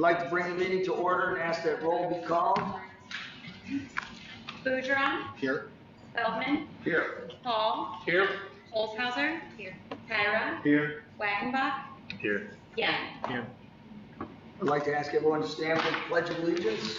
I'd like to bring the meeting to order and ask that roll be called. Boudreaux. Here. Feldman. Here. Hall. Here. Holzhauser. Here. Kyra. Here. Wagenbach. Here. Yeah. Here. I'd like to ask everyone to stand for the Pledge of Allegiance.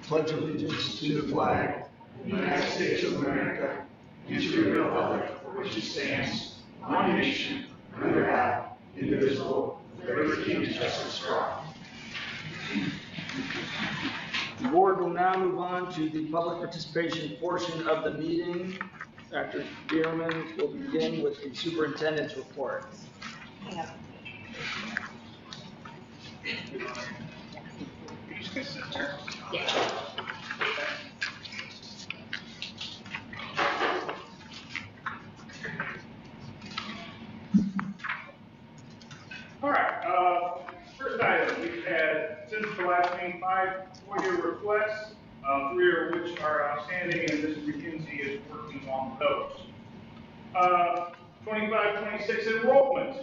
Pledge allegiance to the flag of the United States of America and to the republic for which it stands, one nation, under God, indivisible, with liberty and justice for all. The board will now move on to the public participation portion of the meeting. Dr. Bierman will begin with the superintendent's report. Yeah. All right, first item, we've had, since the last meeting, 5 FOIA requests, 3 of which are outstanding, and Mr. McKenzie is working on those. 25-26 enrollment.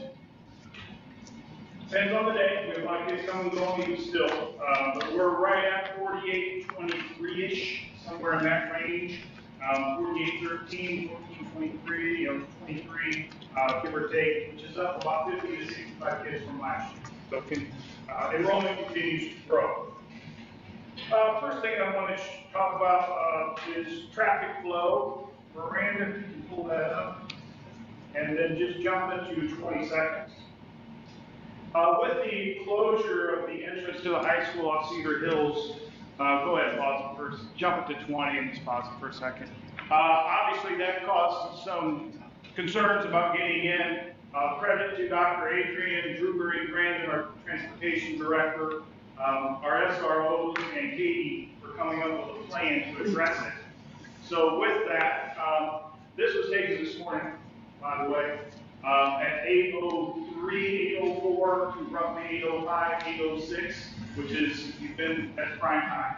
Depends on the day. We have a lot of kids coming and going even still, but we're right at 48-23-ish, somewhere in that range. 48-13, 14-23, 23, give or take, which is up about 50 to 65 kids from last year. So enrollment continues to grow. First thing I want to talk about is traffic flow. Miranda, if you can pull that up, and then just jump into 20 seconds. With the closure of the entrance to the high school on Cedar Hills, go ahead, pause it first. Jump it to 20 and just pause it for a second. Obviously, that caused some concerns about getting in. Credit to Dr. Adrian Drewbury Brandon, our transportation director, our SROs, and Katie for coming up with a plan to address it. So with that, this was taken this morning, by the way, at 8:03, 8:04 to roughly 8:05, 8:06, which is, you've been at prime time.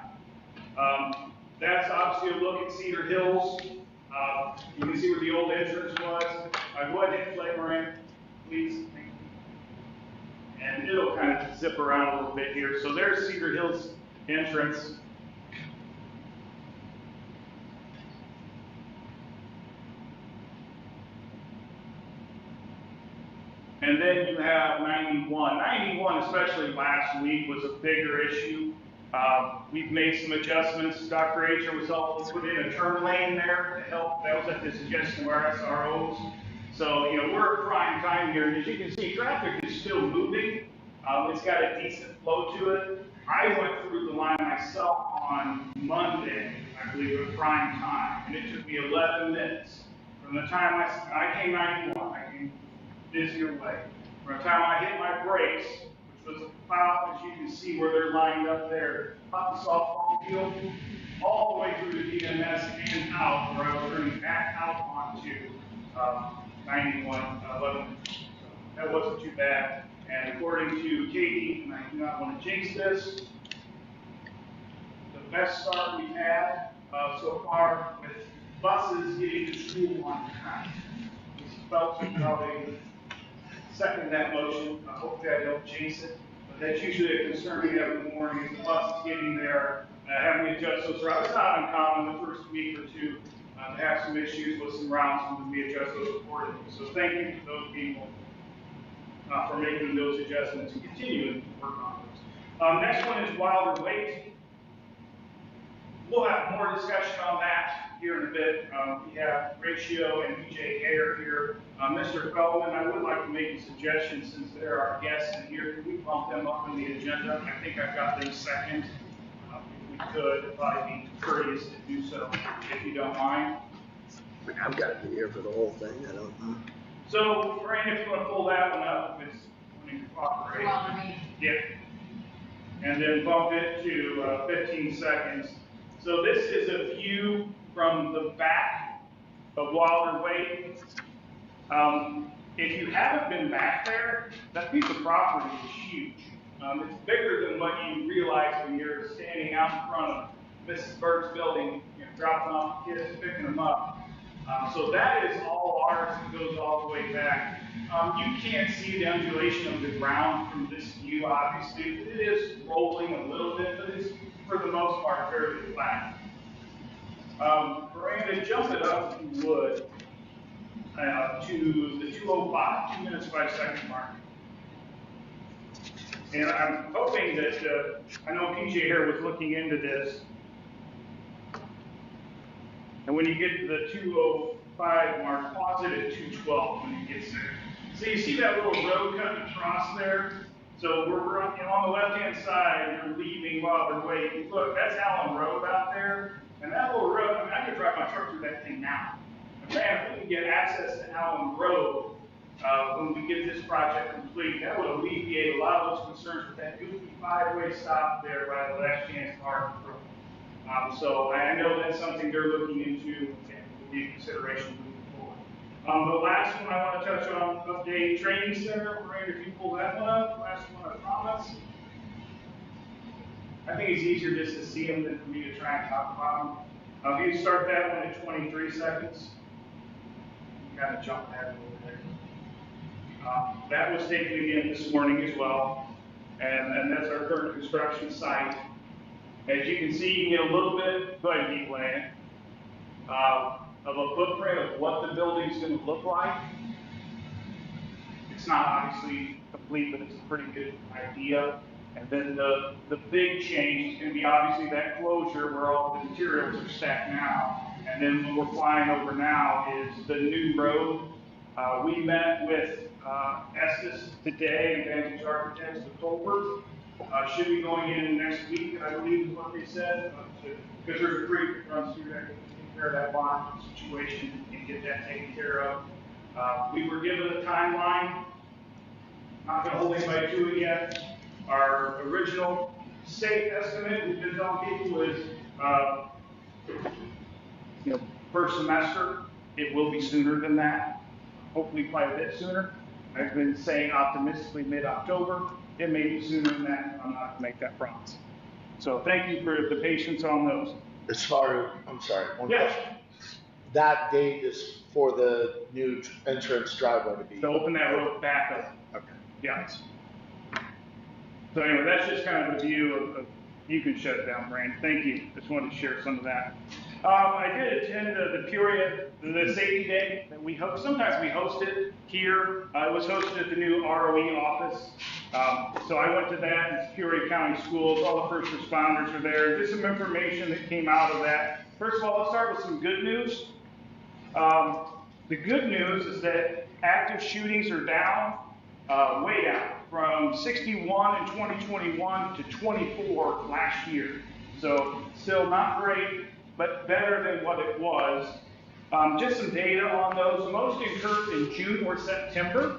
That's obviously a look at Cedar Hills. You can see where the old entrance was. Go ahead and play, Miranda, please. And it'll kind of zip around a little bit here. So there's Cedar Hills entrance. And then you have 91. 91, especially last week, was a bigger issue. We've made some adjustments. Dr. Acher was helpful to put in a turn lane there to help. That was at the suggestion of our SROs. So, we're at prime time here. And as you can see, traffic is still moving. It's got a decent flow to it. I went through the line myself on Monday, I believe, at prime time. And it took me 11 minutes. From the time I came 91, I came busier way. From the time I hit my brakes, which was about, as you can see where they're lined up there, up the softball field, all the way through to DMS and out, where I was turning back out onto 91, 11. So that wasn't too bad. And according to Katie, and I do not want to jinx this, the best start we've had so far with buses getting to school on time. Phelps would probably second that motion. I hope that helped jinx it. But that's usually a concern we have in the morning is the bus is getting there, having to adjust those routes. It's not uncommon the first week or two to have some issues with some routes and we adjust those accordingly. So thank you to those people for making those adjustments and continuing to work on those. Next one is Wilder Weight. We'll have more discussion on that here in a bit. We have Ratio and BJ Hare here. Mr. Feldman, I would like to make a suggestion since there are guests in here. Can we bump them up on the agenda? I think I've got them second. If we could, it'd probably be courteous to do so, if you don't mind. I've got to be here for the whole thing. I don't know. So, Miranda, if you want to pull that one up, it's when you cooperate. Yeah. And then bump it to 15 seconds. So this is a view from the back of Wilder Way. If you haven't been back there, that piece of property is huge. It's bigger than what you realize when you're standing out in front of Mrs. Berg's building, dropping off kids, picking them up. So that is all ours. It goes all the way back. You can't see the undulation of the ground from this view, obviously. It is rolling a little bit, but it's, for the most part, fairly flat. Miranda, jump it up, if you would, to the 2:05, 2 minutes, 5 second mark. And I'm hoping that, I know PJ here was looking into this. And when you get to the 2:05 mark, pause it at 2:12 when it gets there. So you see that little road cutting across there? So we're on the left-hand side, you're leaving while they're waiting. Look, that's Allen Road out there. And that little road, I mean, I could drive my truck through that thing now. But man, if we can get access to Allen Road, when we get this project complete, that would alleviate a lot of those concerns with that goofy 5-way stop there by the Last Chance Park Road. So I know that's something they're looking into and will be a consideration moving forward. The last one I want to touch on, update training center. Miranda, if you pull that one up, last one I promise. I think it's easier just to see them than for me to try and talk about them. If you start that one at 23 seconds, you kind of jump that over there. That was taken again this morning as well, and that's our current construction site. As you can see, you can get a little bit, go ahead and keep playing, of a footprint of what the building's going to look like. It's not obviously complete, but it's a pretty good idea. And then the big change is going to be obviously that closure where all the materials are stacked now. And then what we're flying over now is the new road. We met with Estes today and Vantage Architects of Colbert. Should be going in next week, I believe is what they said, because there's a creek that runs through there to take care of that bond situation and get that taken care of. We were given a timeline. Not going to hold anybody to it yet. Our original state estimate we've been telling people is, first semester. It will be sooner than that. Hopefully quite a bit sooner. I've been saying optimistically mid-October. It may be sooner than that. I'm not going to make that promise. So thank you for the patience on those. As far as, I'm sorry, one Yeah. question. That date is for the new entrance driveway to be. To open that road back up. Okay. Yeah. So anyway, that's just kind of a view of you can shut it down, Brand. Thank you. Just wanted to share some of that. I did attend the Peoria, the safety day that we host. Sometimes we host it here. It was hosted at the new ROE office. So I went to that. It's Peoria County Schools. All the first responders are there. Just some information that came out of that. First of all, let's start with some good news. The good news is that active shootings are down, way down, from 61 in 2021 to 24 last year. So still not great, but better than what it was. Just some data on those. Most occurred in June or September,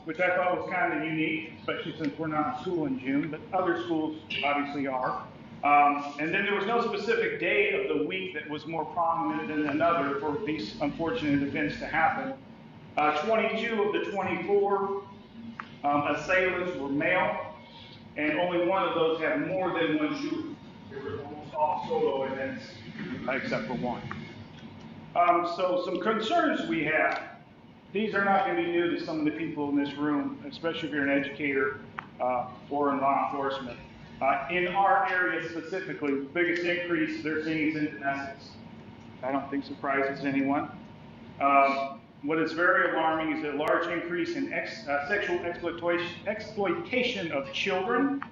which I thought was kind of unique, especially since we're not in school in June, but other schools obviously are. And then there was no specific day of the week that was more prominent than another for these unfortunate events to happen. 22 of the 24 assailants were male, and only one of those had more than one shooter. They were almost all solo events, except for one. So some concerns we have. These are not going to be new to some of the people in this room, especially if you're an educator or in law enforcement. In our area specifically, the biggest increase they're seeing is in domestics. I don't think surprises anyone. What is very alarming is a large increase in sexual exploitation of children,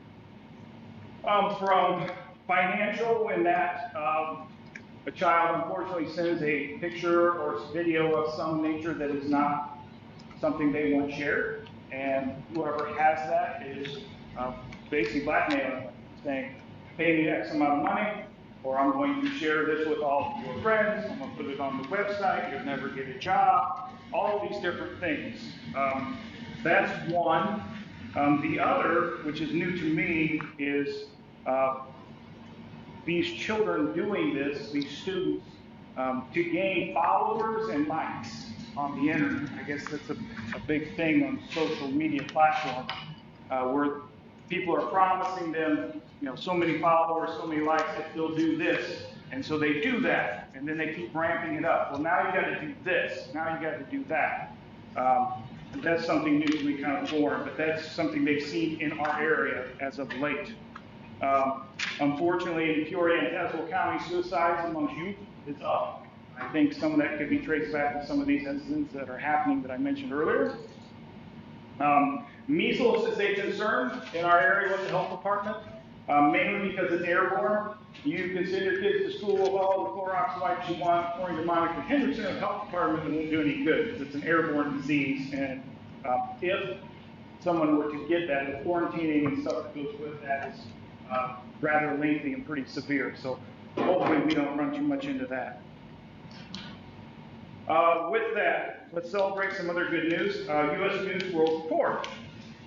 from financial, in that a child unfortunately sends a picture or video of some nature that is not something they want shared, and whoever has that is basically blackmailing them, saying, pay me X amount of money, or I'm going to share this with all of your friends, I'm going to put it on the website, you'll never get a job, all of these different things. That's one. The other, which is new to me, is these children doing this, these students, to gain followers and likes on the internet. I guess that's a big thing on social media platforms, where people are promising them, so many followers, so many likes, if they'll do this. And so they do that, and then they keep ramping it up. Well, now you got to do this. Now you got to do that. That's something new to me, kind of foreign, but that's something they've seen in our area as of late. Unfortunately, in Peoria and Tazewell County, suicides amongst youth is up. I think some of that could be traced back to some of these incidents that are happening that I mentioned earlier. Measles is a concern in our area with the health department, mainly because it's airborne. You can send your kids to school with all the Clorox wipes you want, according to Monica Henderson of the health department, it won't do any good because it's an airborne disease. And if someone were to get that, the quarantining and stuff that goes with that is rather lengthy and pretty severe. So hopefully we don't run too much into that. With that, let's celebrate some other good news. U.S. News World Report.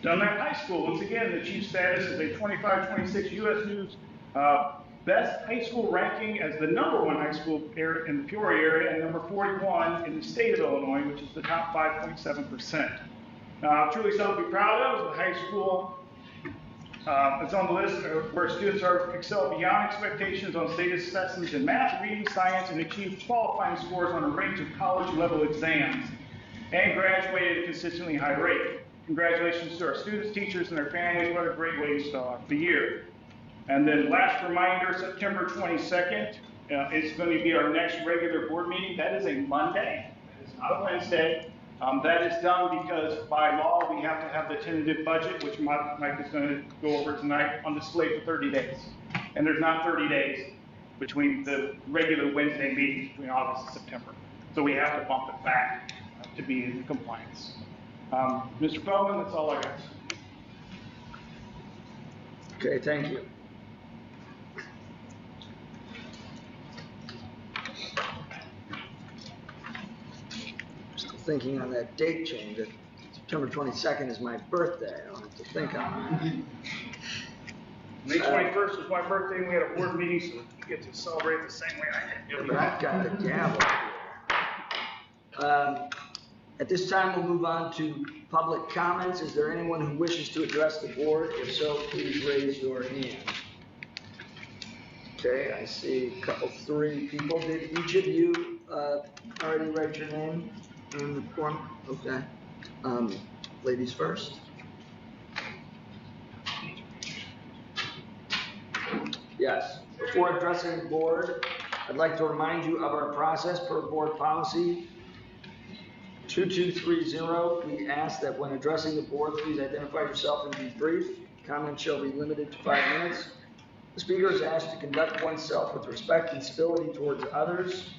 Dunlap High School, once again, achieved status as a 25-26 U.S. News Best High School ranking as the #1 high school in the Peoria area and number 41 in the state of Illinois, which is the top 5.7%. Truly something to be proud of. The high school it's on the list where students are excel beyond expectations on state assessments in math, reading, science, and achieve qualifying scores on a range of college-level exams, and graduated at a consistently high rate. Congratulations to our students, teachers, and their families. What a great way to start off the year. And then last reminder, September 22nd is going to be our next regular board meeting. That is a Monday. That is not a Wednesday. That is done because by law we have to have the tentative budget, which Mike is going to go over tonight, on display for 30 days. And there's not 30 days between the regular Wednesday meetings between August and September. So we have to bump it back to be in compliance. Mr. Feldman, that's all I got. Okay, thank you. Still thinking on that date change. That September 22nd is my birthday. I don't have to think on that. May 21st was my birthday, and we had a board meeting, so you get to celebrate the same way I did. But I've got the gavel here. At this time, we'll move on to public comments. Is there anyone who wishes to address the board? If so, please raise your hand. Okay, I see three people. Did each of you already write your name in the form? Okay. Ladies first. Yes. Before addressing the board, I'd like to remind you of our process per board policy 2230. We ask that when addressing the board, please identify yourself and be brief. Comments shall be limited to 5 minutes. The speaker is asked to conduct oneself with respect and civility towards others.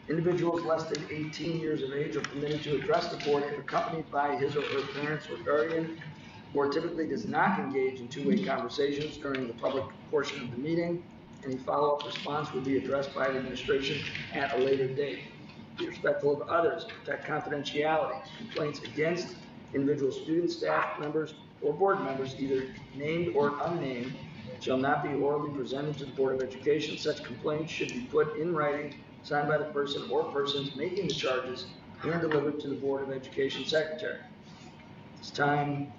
Individuals less than 18 years of age are permitted to address the board if accompanied by his or her parents or guardian. The board typically does not engage in two-way conversations during the public portion of the meeting. Any follow-up response will be addressed by the administration at a later date. Be respectful of others, protect confidentiality. Complaints against individual students, staff members, or board members, either named or unnamed, shall not be orally presented to the Board of Education. Such complaints should be put in writing, signed by the person or persons making the charges, and delivered to the Board of Education Secretary. At this time,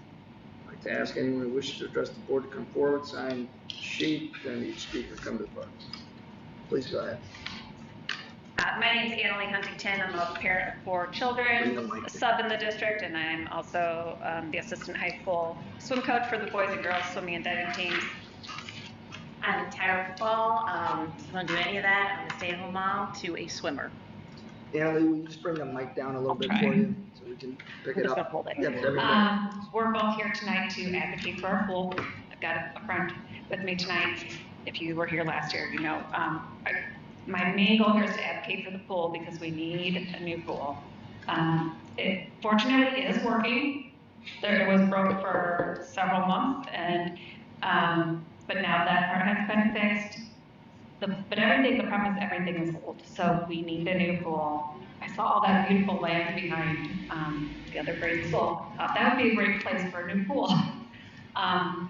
I'd like to ask anyone who wishes to address the board to come forward, sign the sheet, then each speaker come to the podium. Please go ahead. My name is Annalie Huntington. I'm a parent of 4 children, a sub in the district, and I'm also the assistant high school swim coach for the boys and girls swimming and diving teams. I'm in tower football. I don't do any of that. I'm a stay-at-home mom to a swimmer. Annalie, will you just bring the mic down a little bit for you so we can pick it up? I'm just gonna hold it. Yep, there we go. We're both here tonight to advocate for our pool. I've got a friend with me tonight. If you were here last year, you know. My main goal here is to advocate for the pool because we need a new pool. It fortunately is working. It was broke for several months, and but now that part has been fixed. But the problem is everything is old, so we need a new pool. I saw all that beautiful land behind the other grade school. Thought that would be a great place for a new pool. I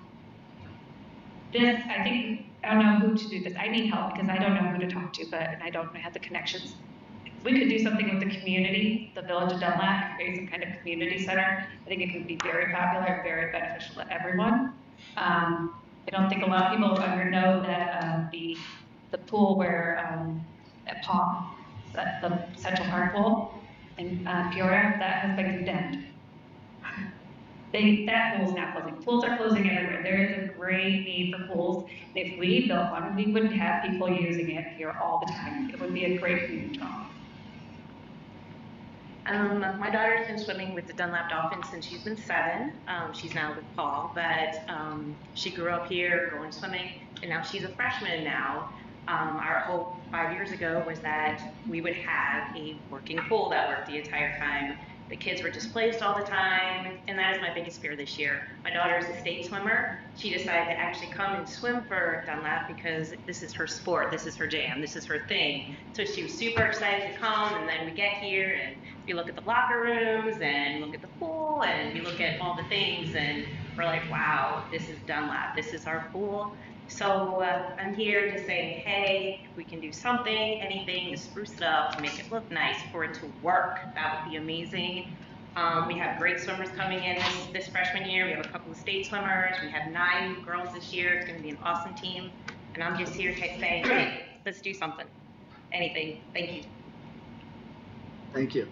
think, I don't know who to do this. I need help because I don't know who to talk to, and I don't have the connections. We could do something with the community, the village of Dunlap, create some kind of community center. I think it could be very popular and very beneficial to everyone. I don't think a lot of people ever know that the the pool where, at Paw, the Central Park pool in Peoria, that has been condemned. That pool's not closing. Pools are closing everywhere. There is a great need for pools. And if we built one, we wouldn't have people using it here all the time. It would be a great community draw. My daughter's been swimming with the Dunlap Dolphins since she's been 7. She's now with Paul, but she grew up here going swimming, and now she's a freshman now. Our hope 5 years ago was that we would have a working pool that worked the entire time. The kids were displaced all the time, and that is my biggest fear this year. My daughter is a state swimmer. She decided to actually come and swim for Dunlap because this is her sport, this is her jam, this is her thing. So she was super excited to come, and then we get here, and we look at the locker rooms, and look at the pool, and we look at all the things, and we're like, wow, this is Dunlap, this is our pool. So I'm here to say, hey, if we can do something, anything to spruce it up, to make it look nice, for it to work, that would be amazing. We have great swimmers coming in this freshman year. We have a couple of state swimmers. We have 9 girls this year. It's going to be an awesome team. And I'm just here to say, hey, let's do something. Anything. Thank you. Thank you.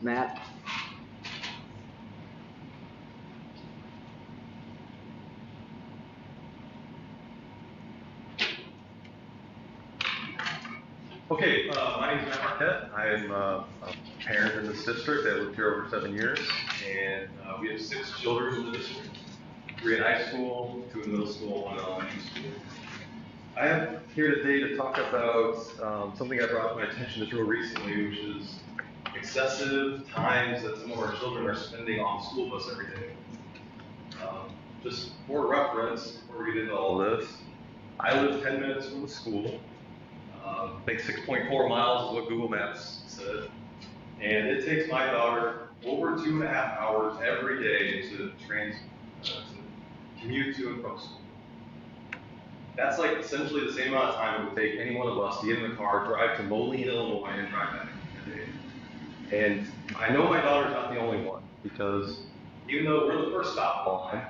Matt? Okay, my name is Matt Marquette. I'm a parent in this district. I lived here over 7 years, and we have 6 children in the district. 3 in high school, 2 in middle school, 1 in elementary school. I am here today to talk about something I brought to my attention just real recently, which is excessive times that some of our children are spending on the school bus every day. Just for reference, before we get into all of this, I live 10 minutes from the school. I think 6.4 miles is what Google Maps said. And it takes my daughter over 2.5 hours every day to commute to and from school. That's like essentially the same amount of time it would take any one of us to get in the car, drive to Moline, Illinois, and drive back every day. And I know my daughter's not the only one, because even though we're the first stop on,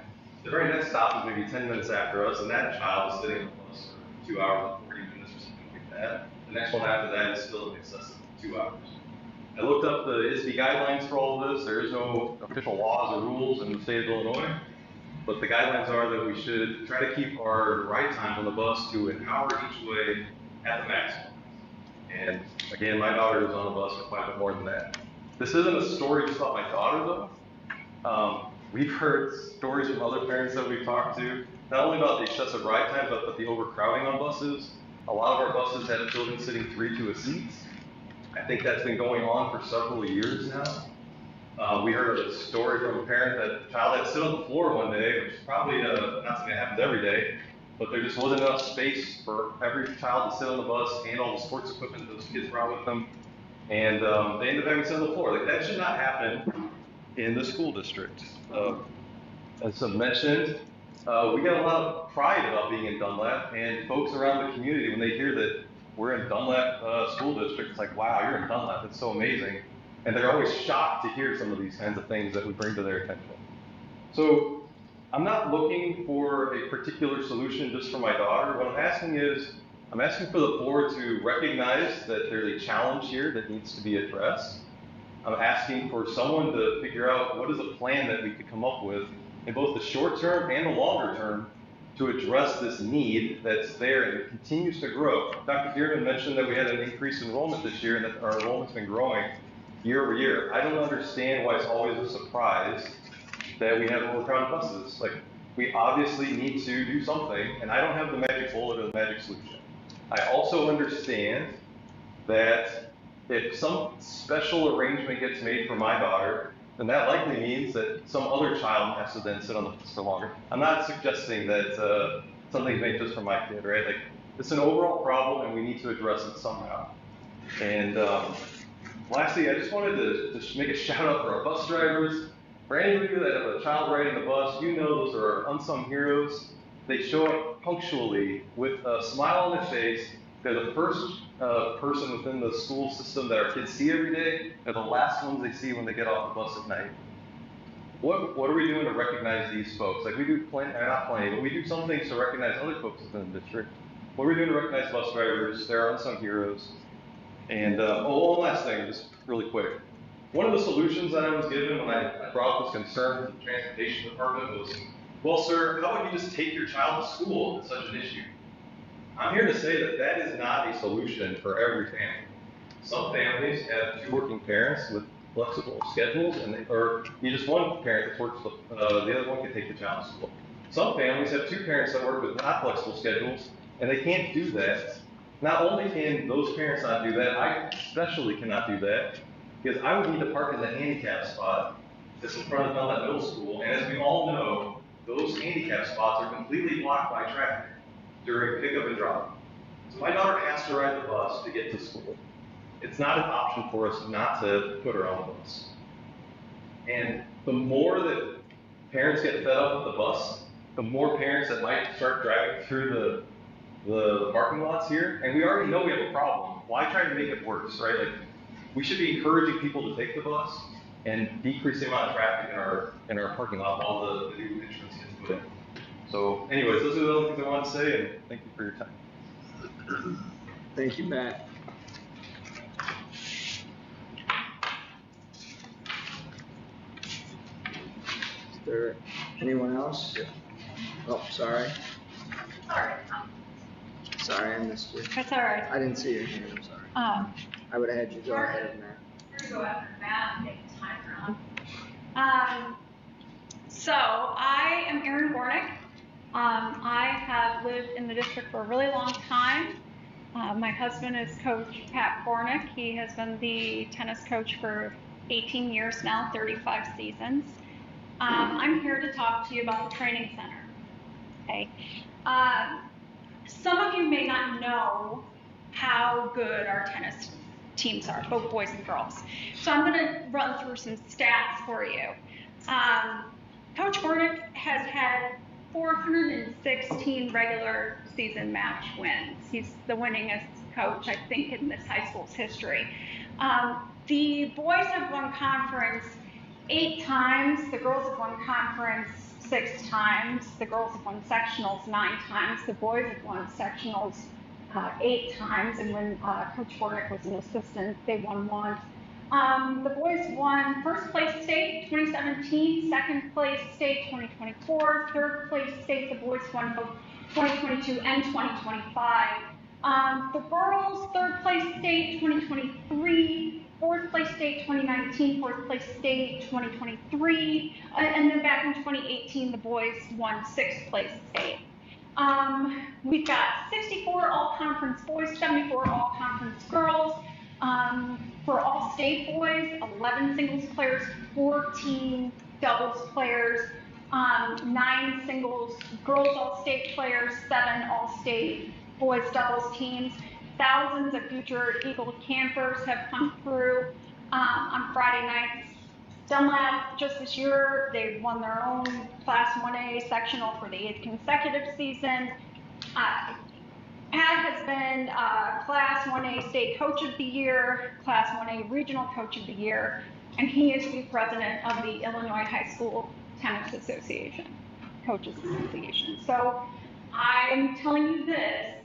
the very next stop is maybe 10 minutes after us, and that child is sitting on the bus for 2 hours and 40 minutes or something like that. The next one after that is still in excess of 2 hours. I looked up the ISB guidelines for all of this. There is no official laws or rules in the state of Illinois, but the guidelines are that we should try to keep our ride time on the bus to an hour each way at the maximum. And again, my daughter is on the bus for quite a bit more than that. This isn't a story just about my daughter, though. We've heard stories from other parents that we've talked to, not only about the excessive ride time, but the overcrowding on buses. A lot of our buses have children sitting 3 to a seat. I think that's been going on for several years now. We heard a story from a parent that the child had to sit on the floor one day, which is probably not something that happens every day, but there just wasn't enough space for every child to sit on the bus and all the sports equipment those kids brought with them. And they ended up having to sit on the floor. Like, that should not happen in the school district. As I mentioned, we got a lot of pride about being in Dunlap, and folks around the community, when they hear that we're in Dunlap School District, it's like, wow, you're in Dunlap, it's so amazing. And they're always shocked to hear some of these kinds of things that we bring to their attention. So I'm not looking for a particular solution just for my daughter. What I'm asking is, I'm asking for the board to recognize that there's a challenge here that needs to be addressed. I'm asking for someone to figure out what is a plan that we could come up with in both the short term and the longer term to address this need that's there and it continues to grow. Dr. Dearman mentioned that we had an increased enrollment this year and that our enrollment's been growing year over year. I don't understand why it's always a surprise that we have overcrowded buses. Like, we obviously need to do something, and I don't have the magic bullet or the magic solution. I also understand that if some special arrangement gets made for my daughter, then that likely means that some other child has to then sit on the bus for longer. I'm not suggesting that something's made just for my kid, right? Like, it's an overall problem, and we need to address it somehow. And lastly, I just wanted to just make a shout out for our bus drivers. For any of you that have a child riding the bus, you know those are our unsung heroes. They show up punctually with a smile on their face. They're the first person within the school system that our kids see every day. They're the last ones they see when they get off the bus at night. what are we doing to recognize these folks? Like we do not plenty, but we do some things to recognize other folks within the district. What are we doing to recognize bus drivers? They're unsung heroes. And one last thing, just really quick. One of the solutions that I was given when I brought up this concern to the transportation department was, well, sir, how about you just take your child to school if it's such an issue? I'm here to say that that is not a solution for every family. Some families have 2 working parents with flexible schedules, or you just one parent that works, the other one can take the child to school. Some families have 2 parents that work with not flexible schedules, and they can't do that. Not only can those parents not do that, I especially cannot do that, because I would need to park in the handicap spot that's in front of Dunlap Middle School, and as we all know, those handicap spots are completely blocked by traffic during pickup and drop. So my daughter has to ride the bus to get to school. It's not an option for us not to put her on the bus. And the more that parents get fed up with the bus, the more parents that might start driving through the parking lots here. And we already know we have a problem. Why try to make it worse, right? Like, we should be encouraging people to take the bus and decrease the amount of traffic in our parking lot while the new entrance gets put in. So anyways, those are the other things I want to say, and thank you for your time. Thank you, Matt. Is there anyone else? Oh, sorry. Sorry, I missed you. That's all right. I didn't see your hand, I'm sorry. I would have had you go ahead of Matt. We're gonna go after Matt and take the time around. So I am Erin Bornick. I have lived in the district for a really long time. My husband is Coach Pat Bornick. He has been the tennis coach for 18 years now, 35 seasons. I'm here to talk to you about the training center. Okay. Some of you may not know how good our tennis teams are, both boys and girls. So I'm going to run through some stats for you. Coach Bornick has had 416 regular season match wins. He's the winningest coach, I think, in this high school's history. The boys have won conference 8 times. The girls have won conference 6 times. The girls have won sectionals 9 times. The boys have won sectionals 8 times. And when Coach Bornick was an assistant, they won 1. The boys won first place state 2017, second place state 2024, third place state. The boys won both 2022 and 2025. The girls, third place state 2023, fourth place state 2019, fourth place state 2023, and then back in 2018, the boys won 6th place state. We've got 64 all-conference boys, 74 all-conference girls. For all state boys, 11 singles players, 14 doubles players, 9 singles girls all-state players, 7 all-state boys doubles teams. Thousands of future Eagle campers have come through on Friday nights. Dunlap, just this year, they won their own Class 1A sectional for the 8th consecutive season. Pat has been Class 1A State Coach of the Year, Class 1A Regional Coach of the Year, and he is the president of the Illinois High School Tennis Association, Coaches Association. So I'm telling you this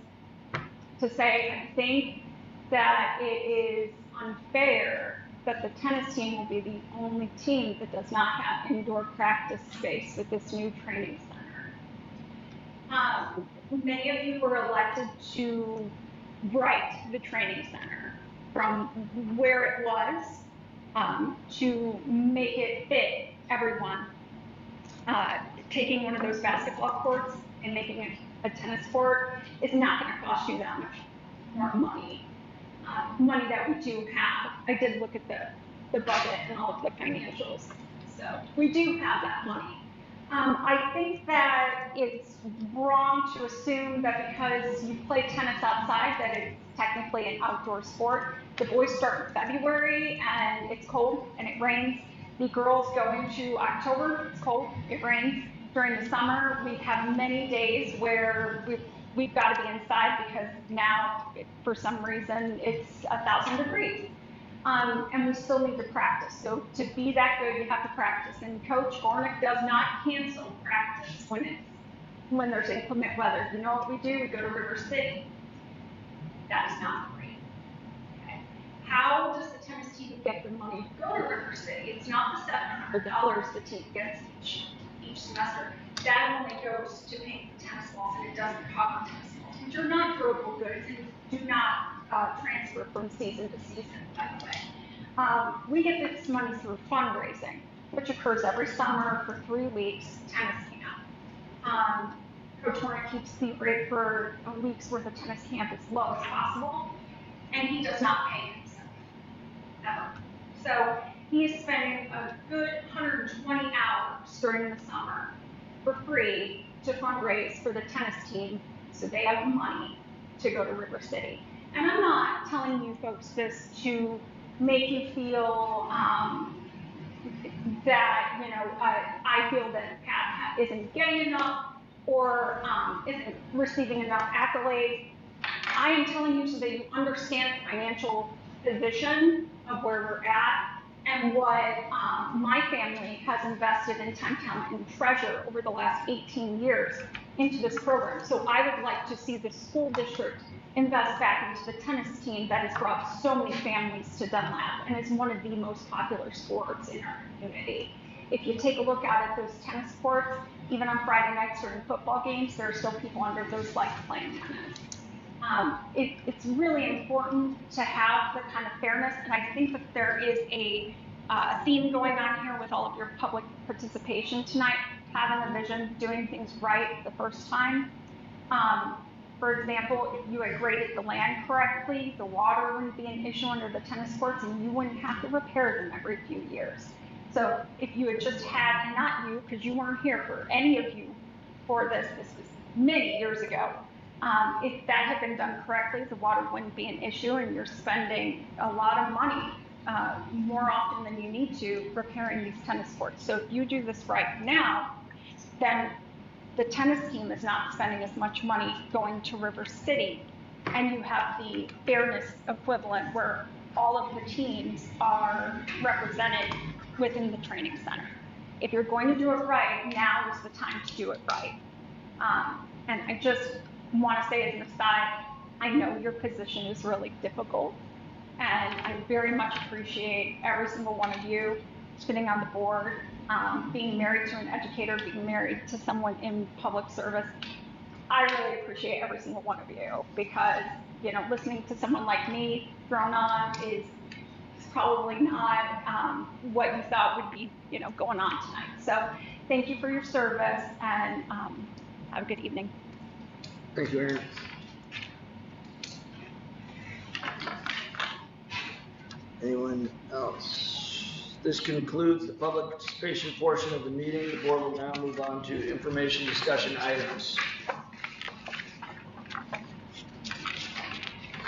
to say I think that it is unfair that the tennis team will be the only team that does not have indoor practice space with this new training center. Many of you were elected to right the training center from where it was to make it fit everyone. Taking one of those basketball courts and making it a tennis court is not going to cost you that much more money. Money that we do have. I did look at the budget and all of the financials. So we do have that money. I think that it's wrong to assume that because you play tennis outside that it's technically an outdoor sport. The boys start in February and it's cold and it rains. The girls go into October, it's cold, it rains. During the summer, we have many days where we've got to be inside because now, for some reason, it's 1,000 degrees. And we still need to practice. So to be that good, you have to practice. And Coach Gornick does not cancel practice when there's inclement weather. You know what we do? We go to River City. That is not great. Okay. How does the tennis team get the money to go to River City? It's not the $700 the team gets each semester. That only goes to paying for tennis balls, and it doesn't cover tennis balls, which are not durable goods and do not transfer from season to season, by the way. We get this money through fundraising, which occurs every summer for 3 weeks, tennis camp. Coach Warner keeps the rate for a week's worth of tennis camp as low as possible, and he does not pay himself, ever. So he is spending a good 120 hours during the summer for free to fundraise for the tennis team so they have money to go to River City. And I'm not telling you folks this to make you feel that, you know, I feel that Pat isn't getting enough or isn't receiving enough accolades. I am telling you so that you understand the financial position of where we're at and what my family has invested in time, talent, and treasure over the last 18 years into this program. So I would like to see the school district invest back into the tennis team that has brought so many families to Dunlap and is one of the most popular sports in our community. If you take a look out at those tennis courts, even on Friday nights during football games, there are still people under those lights playing tennis. It's really important to have the kind of fairness, and I think that there is a theme going on here with all of your public participation tonight, having a vision, doing things right the first time. For example, if you had graded the land correctly, the water wouldn't be an issue under the tennis courts, and you wouldn't have to repair them every few years. So if you had just had, and not you, because you weren't here for any of you for this was many years ago, if that had been done correctly, the water wouldn't be an issue, and you're spending a lot of money more often than you need to repairing these tennis courts. So if you do this right now, then the tennis team is not spending as much money going to River City, and you have the fairness equivalent where all of the teams are represented within the training center. If you're going to do it right, now is the time to do it right. And I just want to say as an aside, I know your position is really difficult, and I very much appreciate every single one of you sitting on the board, being married to an educator, being married to someone in public service. I really appreciate every single one of you because, you know, listening to someone like me thrown on is probably not what you thought would be, you know, going on tonight. So thank you for your service, and have a good evening. Thank you, Erin. Anyone else? This concludes the public participation portion of the meeting. The board will now move on to information discussion items.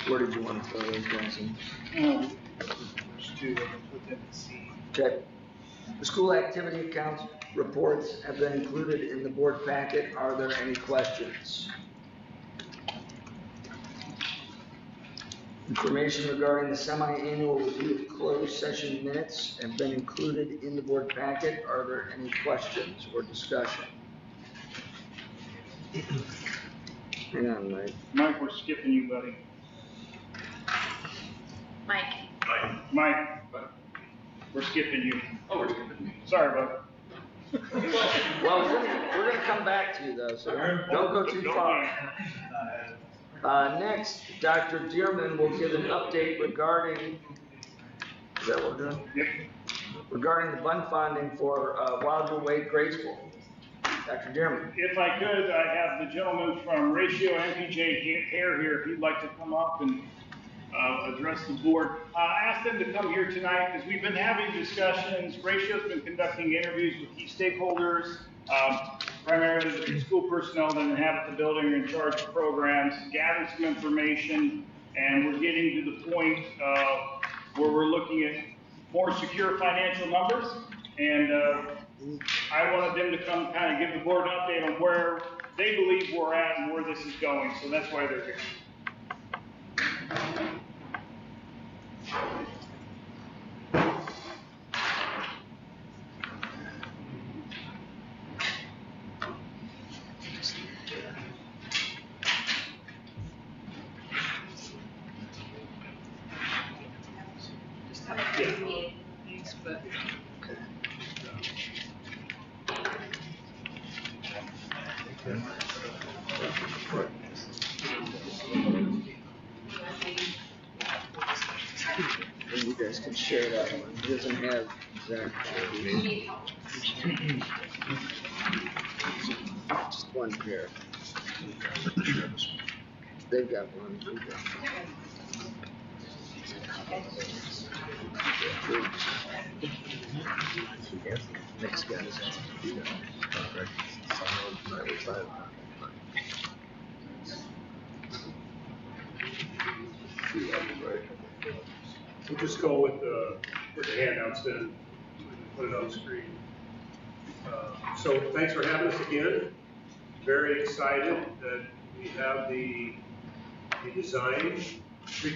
Where did you want to throw those guys in? Just to put them in C. Okay. The school activity accounts reports have been included in the board packet. Are there any questions? Information regarding the semi-annual review of closed session minutes have been included in the board packet. Are there any questions or discussion? Hang on, Mike. Mike, we're skipping you, buddy. Mike, we're skipping you. Oh, we're skipping me. Sorry, bud. Well, we're gonna come back to you though, so don't go too far. Next, Dr. Dearman will give an update regarding, is that what we're doing? Yep. Regarding the fund funding for Wildwood Way Grade School. Dr. Dearman. If I could, I have the gentleman from Ratio MPJ Hair here, if he'd like to come up and address the board. I asked them to come here tonight because we've been having discussions. Ratio's been conducting interviews with key stakeholders, primarily the school personnel that inhabit the building are in charge of programs, gathering some information, and we're getting to the point where we're looking at more secure financial numbers. And I wanted them to come kind of give the board an update on where they believe we're at and where this is going. So that's why they're here. And you guys can share that one. It doesn't have that. Just one pair. They've got one. We've got next guy is We'll just go with the handouts then, put it on the screen. So thanks for having us again. Very excited that we have the design.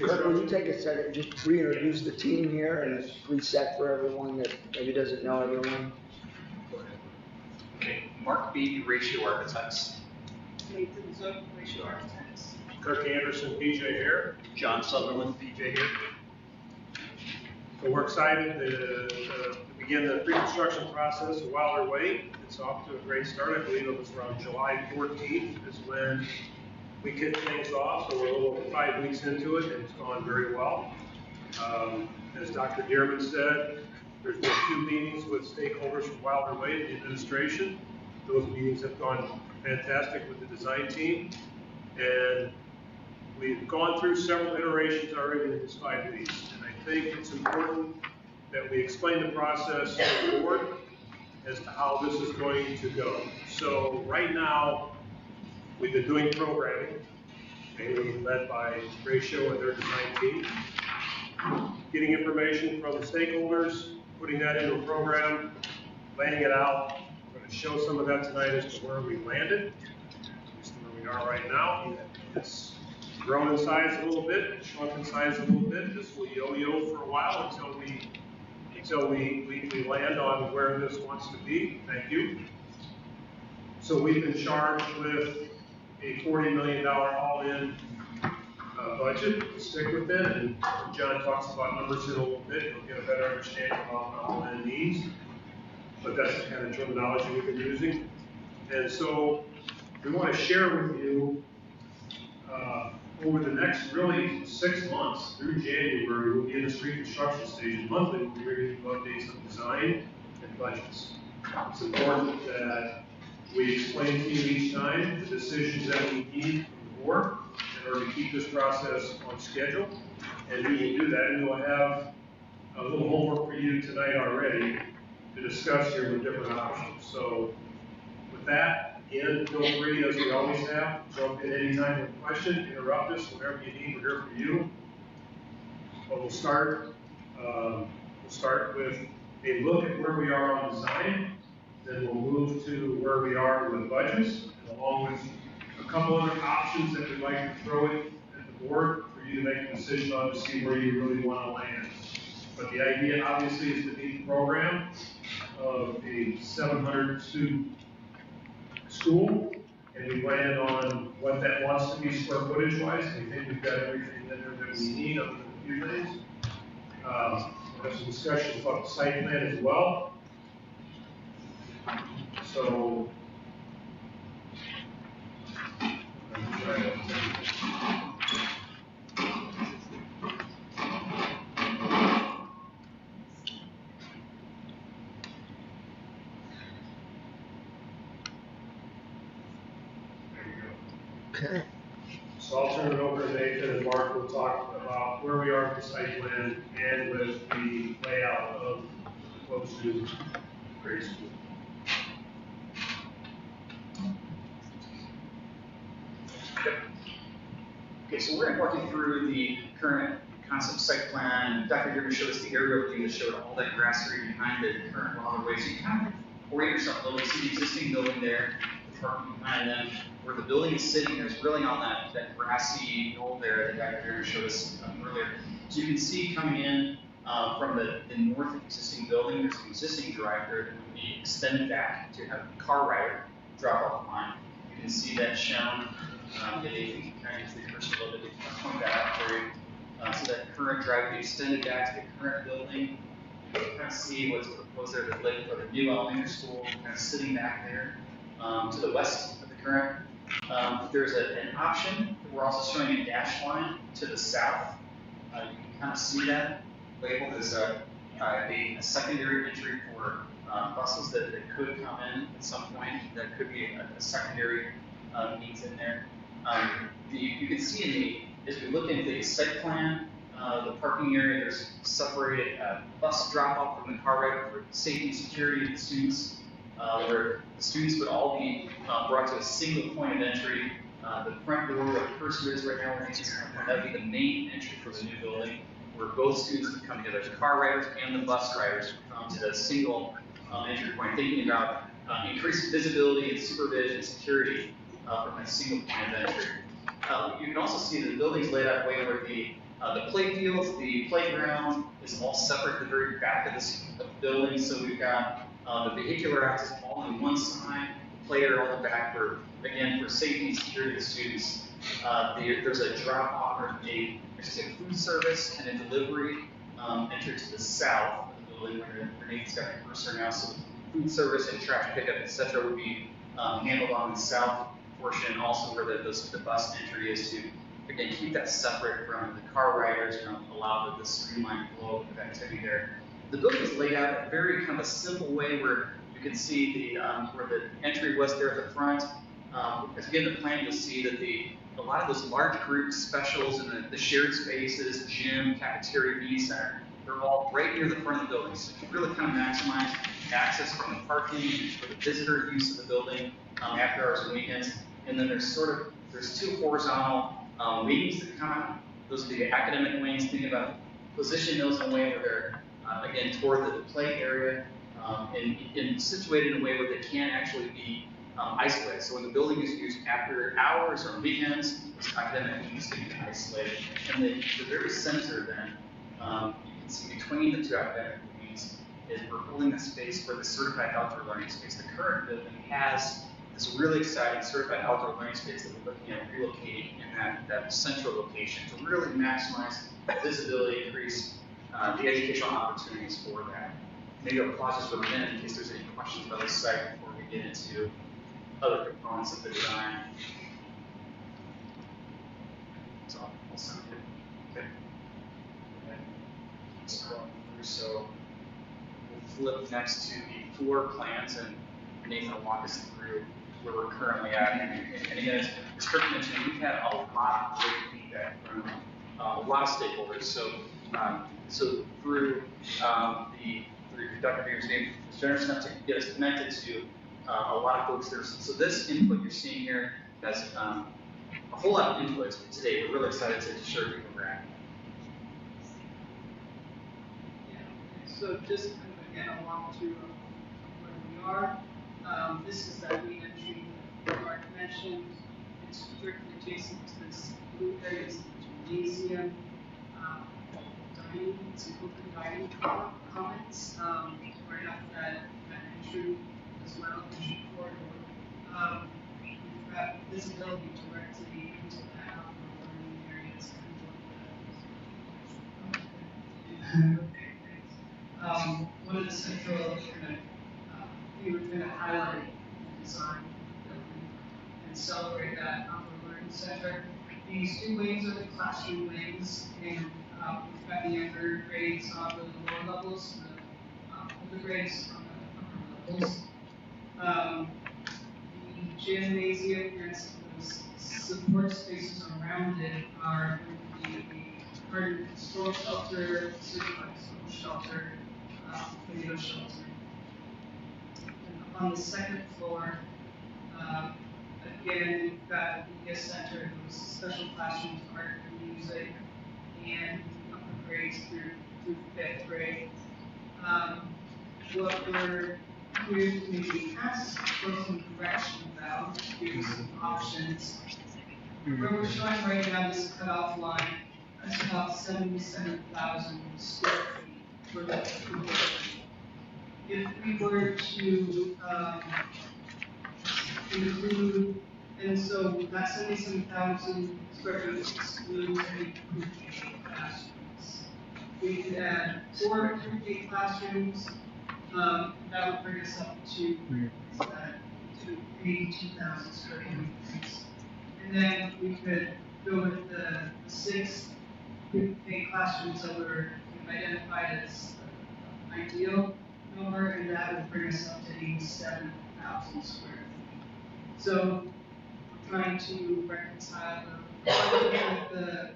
Kirk, will you take a second, just reintroduce the team here and reset for everyone that maybe doesn't know everyone? Okay, Mark B, Ratio Architects. Nathan Zook, Ratio Architects. Kirk Anderson, PJ here. John Sutherland, PJ here. So we're excited to begin the pre-construction process of Wilder Way. It's off to a great start. I believe it was around July 14th is when we kicked things off. So we're a little over 5 weeks into it, and it's gone very well. As Dr. Dearman said, there's been a few meetings with stakeholders from Wilder Way, the administration. Those meetings have gone fantastic with the design team. And we've gone through several iterations already in these 5 weeks. And I think it's important that we explain the process to the board as to how this is going to go. So right now, we've been doing programming, mainly led by Ratio and their design team, getting information from the stakeholders, putting that into a program, laying it out. I'm going to show some of that tonight as to where we landed, as to where we are right now. It's grown in size a little bit, shrunk in size a little bit. This will yo-yo for a while until we land on where this wants to be. Thank you. So we've been charged with a $40 million all-in budget to stick with it. And when John talks about numbers in a little bit, you'll get a better understanding of what all-in means. But that's the kind of terminology we've been using. And so we want to share with you over the next really 6 months through January, we'll be in the pre-construction stage. Monthly, we'll be bringing you updates on design and budgets. It's important that we explain to you each time the decisions that we need from the board in order to keep this process on schedule. And we will do that, and we'll have a little homework for you tonight already to discuss here the different options. So with that, again, feel free, as we always have, jump in anytime with a question, interrupt us, whatever you need, we're here for you. But we'll start with a look at where we are on design, then we'll move to where we are with budgets, and along with a couple other options that we'd like to throw in at the board for you to make a decision on to see where you really want to land. But the idea, obviously, is to meet the program of a 700 student school, and we land on what that wants to be square footage wise. We think we've got everything in there that we need other than a few things. We'll have some discussions about the site plan as well. So, Okay. So I'll turn it over to Nathan, and Mark will talk about where we are with the site plan and with the layout of the proposed new grade school. Okay, so we're going to walk you through the current concept site plan. Dr. Dearman showed us the aerial view that showed all that grass area behind the current waterway. So you kind of orient yourself a little bit, see the existing building there, the parking behind them. Where the building is sitting, there's really on that grassy knoll there that Dr. Dearman showed us earlier. So you can see coming in from the north existing building, there's an existing drive-through that would be extended back to have a car rider drop off the line. You can see that shown. If you kind of use the cursor a little bit, to point that out for you. So that current driveway extended back to the current building. You can kind of see what's proposed there, the new elementary school kind of sitting back there to the west of the current. There's an option. We're also showing a dash line to the south. You can kind of see that labeled as a secondary entry for buses that could come in at some point. That could be a secondary means in there. You can see as we look into the site plan, the parking area, there's separated bus drop off from the car ride for safety and security of the students, where the students would all be brought to a single point of entry. The front door where the cursor is right now, that would be the main entry for the new building, where both students would come together, the car riders and the bus drivers would come to the single entry point, thinking about increased visibility and supervision and security from that single point of entry. You can also see the building's laid out way where the play fields, the playground is all separate at the very back of the building. So we've got the vehicular access all on one side, the play area on the back for safety and security of the students. There's a drop off or a food service and a delivery entry to the south of the building where Nate's got the cursor now. So food service and trash pickup, etc., would be handled on the south portion, also where the bus entry is, to again keep that separate from the car riders and allow the streamlined flow of activity there. The building is laid out in a very kind of a simple way where you can see where the entry was there at the front. As again, the plan, you'll see that a lot of those large group specials and the shared spaces, gym, cafeteria, meeting center, they're all right near the front of the building. So you really kind of maximize access from the parking for the visitor use of the building after hours and weekends. And then there's two horizontal wings that come out. Those are the academic wings. Think about position those in a way where they're again toward the play area and situated in a way where they can actually be isolated. So when the building is used after hours or weekends, those academic wings can be isolated. And the very center then, you can see between the two academic wings is we're holding the space for the certified outdoor learning space. The current building has this really exciting certified outdoor learning space that we're looking at relocating in that central location to really maximize visibility, increase the educational opportunities for that. Maybe I'll pause just for a minute in case there's any questions about this site before we get into other components of the design. So I'll send it. Okay. Scrolling through, so we'll flip next to the floor plans, and Nathan will walk us through where we're currently at. And again, as Kirk mentioned, we've had a lot of great feedback from a lot of stakeholders. So through Dr. Beer's name, was generous enough to get us connected to a lot of folks there. So this input you're seeing here has a whole lot of input today. We're really excited to share with you where we're at. Yeah. So just kind of again, a walk through where we are. This is that main entry that Mark mentioned. It's directly adjacent to this blue area, is the gymnasium, dining, it's an open dining commons, right after that entry as well, entry corridor. We've got visibility directly into that outdoor learning area. It's kind of okay, thanks. One of the central kind of we were going to highlight the design that we and celebrate that outdoor learning center. These two wings are the classroom wings, and we've got the younger grades on the lower levels, the older grades on the upper levels. The gymnasium and those support spaces around it are going to be part of the storm shelter, certified storm shelter, tornado shelter. On the second floor, again, we've got the media center, those special classrooms, art and music, and upper grades through fifth grade. What we're here to maybe ask for some direction about is some options. Where we're showing right now this cutoff line, that's about 77,000 square feet for the building. If we were to include And so that 77,000 square feet excludes any pre-K classrooms. We could add 4 pre-K classrooms, that would bring us up to, to 82,000 square feet increase. And then we could go with the 6 pre-K classrooms that were identified as ideal number, and that would bring us up to 87,000 square feet. So we're trying to reconcile the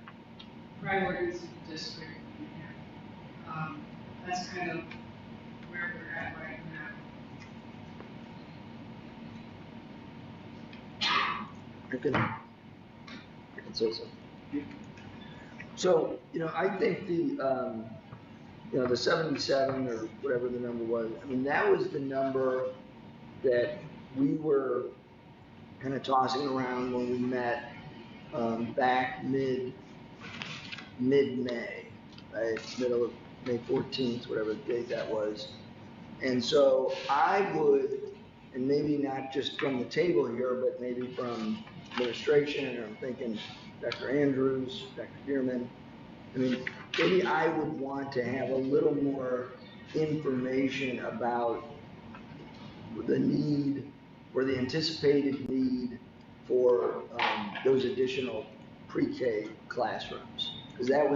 priorities of the district. And, that's kind of where we're at right now. I can say so. So, I think the 77 or whatever the number was, I mean, that was the number that we were kind of tossing around when we met back mid-May, right? Middle of May 14th, whatever the date that was. And so I would, and maybe not just from the table here, but maybe from administration, or I'm thinking Dr. Andrews, Dr. Bierman, I mean, maybe I would want to have a little more information about the need, or the anticipated need for those additional pre-K classrooms. Because that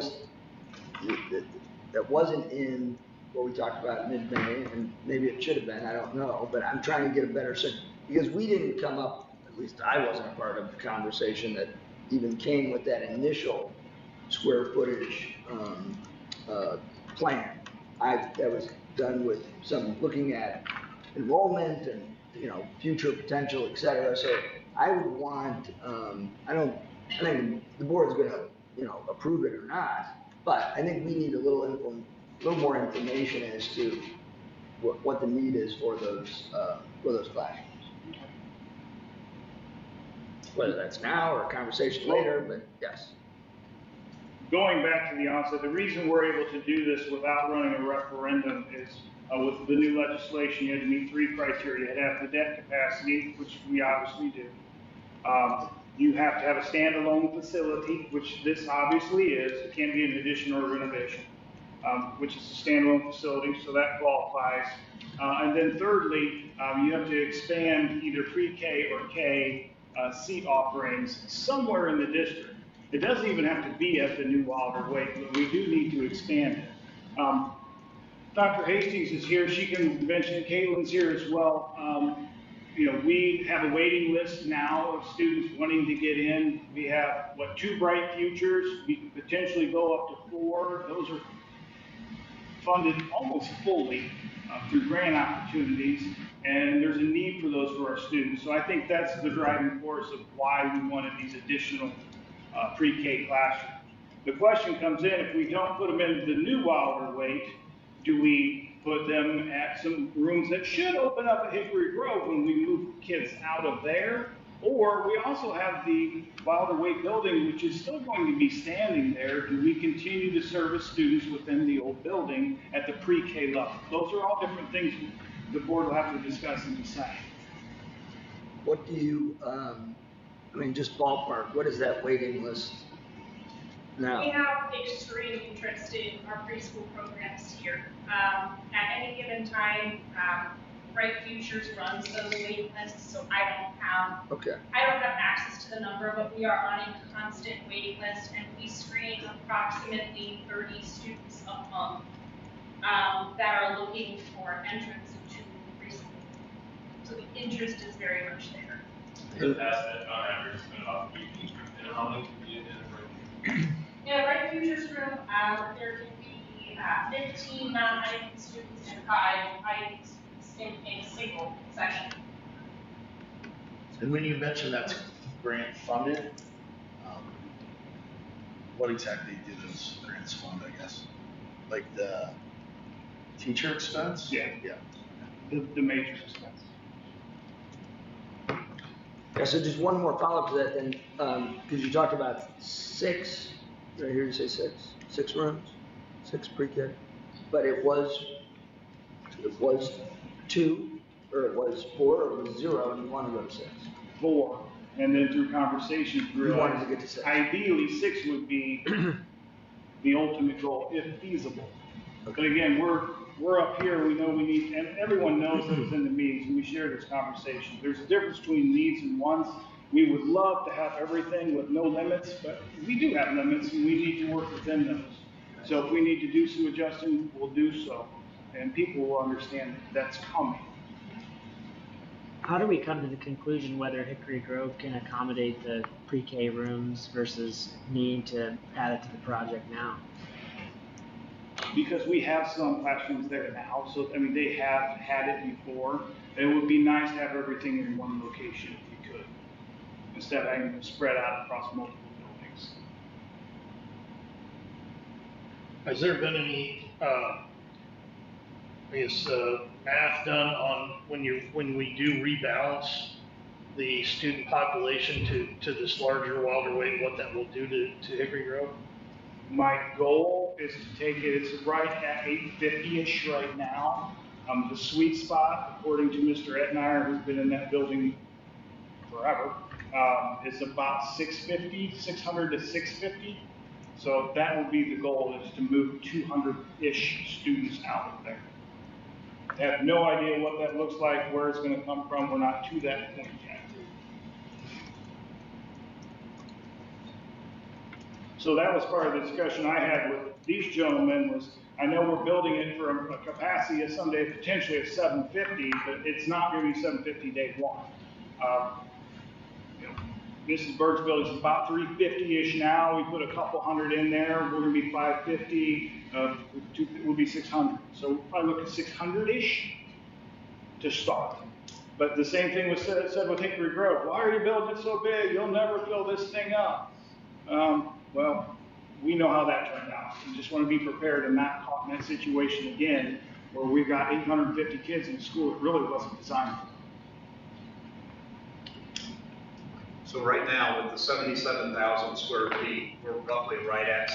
wasn't in what we talked about mid-May, and maybe it should have been, I don't know, but I'm trying to get a better sense. Because we didn't come up, at least I wasn't a part of the conversation that even came with that initial square footage plan. That was done with some looking at enrollment and, future potential, et cetera. So I would want, I think the board's gonna, approve it or not, but I think we need a little more information as to what the need is for those classrooms. Whether that's now or a conversation later, but yes. Going back to the onset, the reason we're able to do this without running a referendum is with the new legislation, you had to meet 3 criteria. You had to have the debt capacity, which we obviously do. You have to have a standalone facility, which this obviously is. It can't be an addition or a renovation, which is a standalone facility, so that qualifies. And then thirdly, you have to expand either pre-K or K seat offerings somewhere in the district. It doesn't even have to be at the new Wilder Way, but we do need to expand it. Dr. Hastings is here. She can mention, Caitlin's here as well. We have a waiting list now of students wanting to get in. We have, 2 bright futures. We can potentially go up to 4. Those are funded almost fully through grant opportunities, and there's a need for those for our students. So I think that's the driving force of why we wanted these additional pre-K classrooms. The question comes in, if we don't put them into the new Wilder Weight, do we put them at some rooms that should open up at Hickory Grove when we move kids out of there? Or we also have the Wilder Weight building, which is still going to be standing there. Do we continue to service students within the old building at the pre-K level? Those are all different things the board will have to discuss and decide. What do you, just ballpark, what is that waiting list now? We have extreme interest in our preschool programs here. At any given time, Bright Futures runs those waiting lists, so I don't have access to the number, but we are on a constant waiting list, and we screen approximately 30 students a month that are looking for entrance to preschool. So the interest is very much there. In the past, that on average has been about 18, and how many can be in a In a Bright Futures room, there can be 15 non-IEP students and 5 IEP students in a single session. And when you mention that's grant funded, what exactly do those grants fund, I guess? Like the teacher expense? Yeah. The major expense. Yeah, so just one more follow-up to that then, because you talked about 6, did I hear you say 6? 6 rooms? 6 pre-K? But it was 2, or it was 4, or it was 0 in one of those 6? 4. And then through conversations, You wanted realized to get to 6. ideally 6 would be the ultimate goal, if feasible. But again, we're up here, we know we need, and everyone knows that it's in the meetings, and we share this conversation. There's a difference between needs and wants. We would love to have everything with no limits, but we do have limits, and we need to work within those. So if we need to do some adjusting, we'll do so, and people will understand that's coming. How do we come to the conclusion whether Hickory Grove can accommodate the pre-K rooms versus need to add it to the project now? Because we have some classrooms there now, so, I mean, they have had it before. It would be nice to have everything in one location if we could, instead of having them spread out across multiple buildings. Has there been any, math done on when we do rebalance the student population to this larger Wilder Way, what that will do to Hickory Grove? My goal is to take it, it's right at 850-ish right now. The sweet spot, according to Mr. Etnier, who's been in that building forever, is about 600 to 650. So that would be the goal, is to move 200-ish students out of there. I have no idea what that looks like, where it's going to come from. We're not to that point yet. So that was part of the discussion I had with these gentlemen was, I know we're building it for a capacity of someday potentially of 750, but it's not going to be 750 day one. Mrs. Bird's building is about 350-ish now. We put a couple hundred in there. We're going to be 550. We'll be 600. So we'll probably look at 600-ish to start. But the same thing was said with Hickory Grove. Why are you building it so big? You'll never fill this thing up. Well, we know how that turned out. We just want to be prepared and not caught in that situation again, where we've got 850 kids in school. It really wasn't designed for. So right now, with the 77,000 square feet, we're roughly right at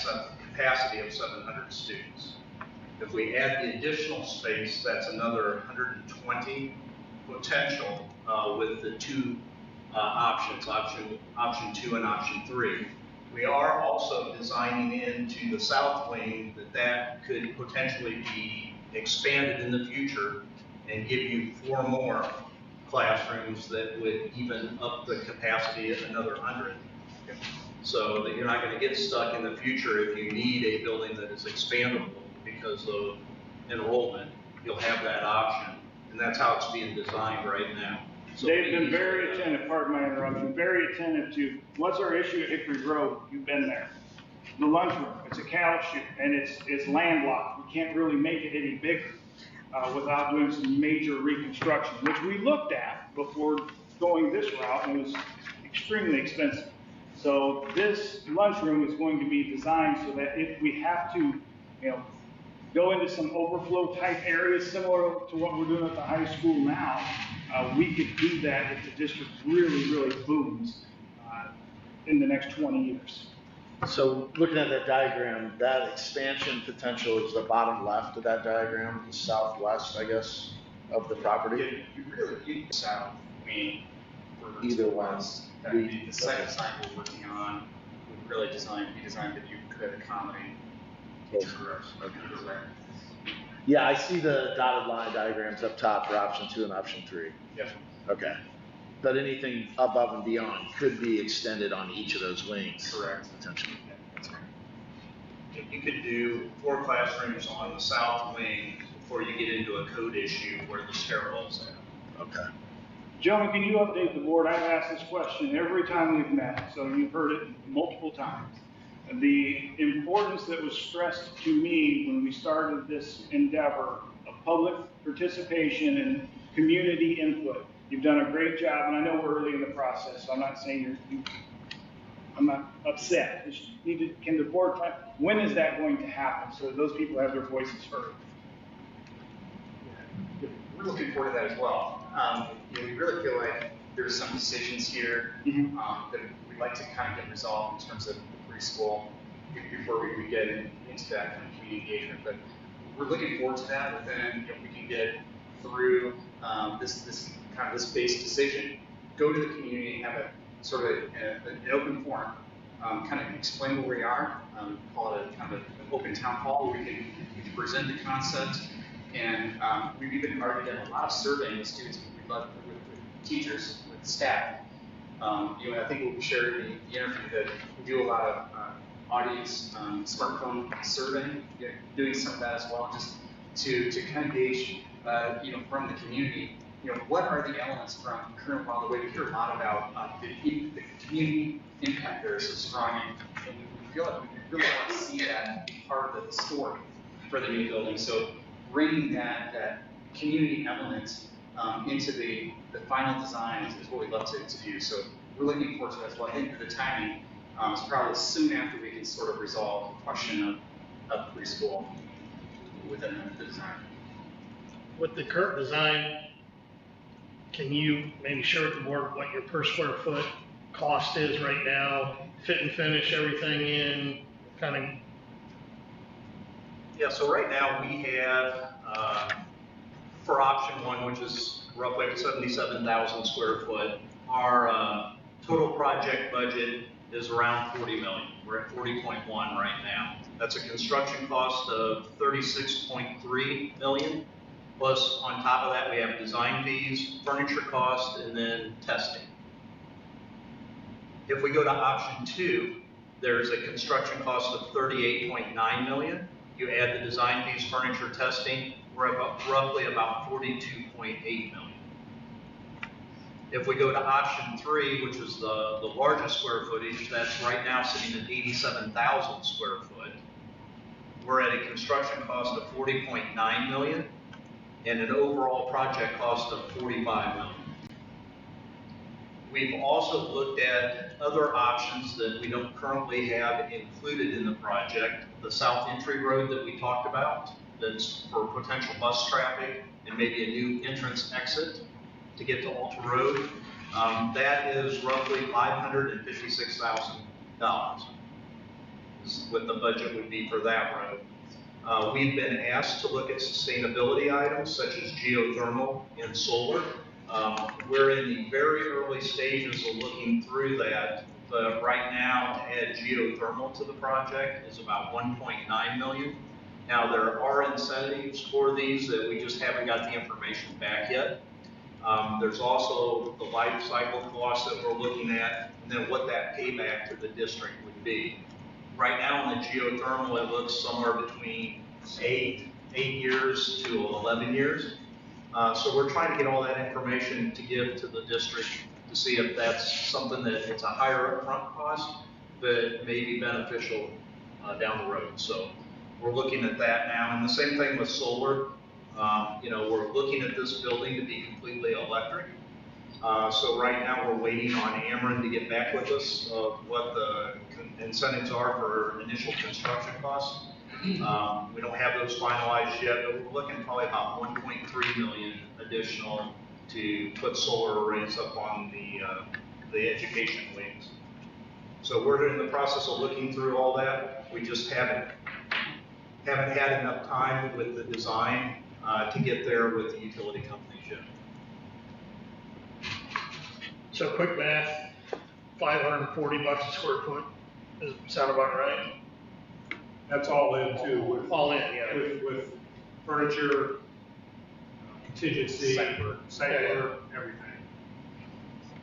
capacity of 700 students. If we add the additional space, that's another 120 potential with the two options, option 2 and option 3. We are also designing into the south wing that could potentially be expanded in the future and give you 4 more classrooms that would even up the capacity at another 100. So that you're not going to get stuck in the future if you need a building that is expandable because of enrollment. You'll have that option, and that's how it's being designed right now. So they've been very attentive, pardon my interruption, very attentive to what's our issue at Hickory Grove. You've been there. The lunchroom, it's a cattle chute, and it's landlocked. We can't really make it any bigger without doing some major reconstruction, which we looked at before going this route, and it was extremely expensive. So this lunchroom is going to be designed so that if we have to, go into some overflow type areas similar to what we're doing at the high school now, we could do that if the district really, really booms in the next 20 years. So looking at that diagram, that expansion potential is the bottom left of that diagram, the southwest, I guess, of the property? You really need the south wing for Either one. The second site we're working on would really be designed that you could accommodate. Okay. Yeah, I see the dotted line diagrams up top for option 2 and option 3. Yes. Okay. But anything above and beyond could be extended on each of those wings. Correct. Potentially. Yeah, that's correct. You could do 4 classrooms on the south wing before you get into a code issue where the stairwell's at. Okay. Gentlemen, can you update the board? I've asked this question every time we've met, so you've heard it multiple times. The importance that was stressed to me when we started this endeavor of public participation and community input. You've done a great job, and I know we're early in the process, so I'm not saying I'm not upset. Can the board, when is that going to happen so that those people have their voices heard? We're looking forward to that as well. We really feel like there's some decisions here that we'd like to kind of get resolved in terms of the preschool before we get into that kind of community engagement. But we're looking forward to that. But then if we can get through this base decision, go to the community, have a sort of an open forum, kind of explain where we are, call it a kind of an open town hall where we can present the concept. And we've even already done a lot of surveying with students, with teachers, with staff. I think we'll share in the interview that we do a lot of audience smartphone surveying, doing some of that as well, just to kind of gauge, from the community, what are the elements from current Wild Way? We hear a lot about the community impact there is so strong, and we feel like we really want to see that be part of the story for the new building. So bringing that community element into the final design is what we'd love to do. So we're looking forward to that as well. I think the timing is probably soon after we can sort of resolve the question of preschool within the design. With the current design, can you maybe share with the board what your per square foot cost is right now, fit and finish everything in, kind of? Yeah, so right now we have, for option one, which is roughly 77,000 square foot, our total project budget is around 40 million. We're at 40.1 right now. That's a construction cost of 36.3 million. Plus, on top of that, we have design fees, furniture cost, and then testing. If we go to option two, there's a construction cost of 38.9 million. You add the design fees, furniture, testing, we're at roughly about 42.8 million. If we go to option three, which is the largest square footage, that's right now sitting at 87,000 square foot, we're at a construction cost of 40.9 million and an overall project cost of 45 million. We've also looked at other options that we don't currently have included in the project. The south entry road that we talked about, that's for potential bus traffic and maybe a new entrance exit to get to Alta Road. That is roughly $556,000 is what the budget would be for that road. We've been asked to look at sustainability items such as geothermal and solar. We're in the very early stages of looking through that, but right now to add geothermal to the project is about 1.9 million. Now there are incentives for these that we just haven't got the information back yet. There's also the life cycle costs that we're looking at, and then what that payback to the district would be. Right now on the geothermal, it looks somewhere between 8 years to 11 years. So we're trying to get all that information to give to the district to see if that's something that it's a higher upfront cost, but may be beneficial down the road. So we're looking at that now. And the same thing with solar. We're looking at this building to be completely electric. So right now we're waiting on Ameren to get back with us of what the incentives are for initial construction costs. We don't have those finalized yet, but we're looking probably about 1.3 million additional to put solar arrays up on the education wings. So we're in the process of looking through all that. We just haven't had enough time with the design to get there with the utility companies yet. So quick math, $540 a square foot. Does it sound about right? That's all in too. All in, yeah. With furniture, contingency, site work, everything.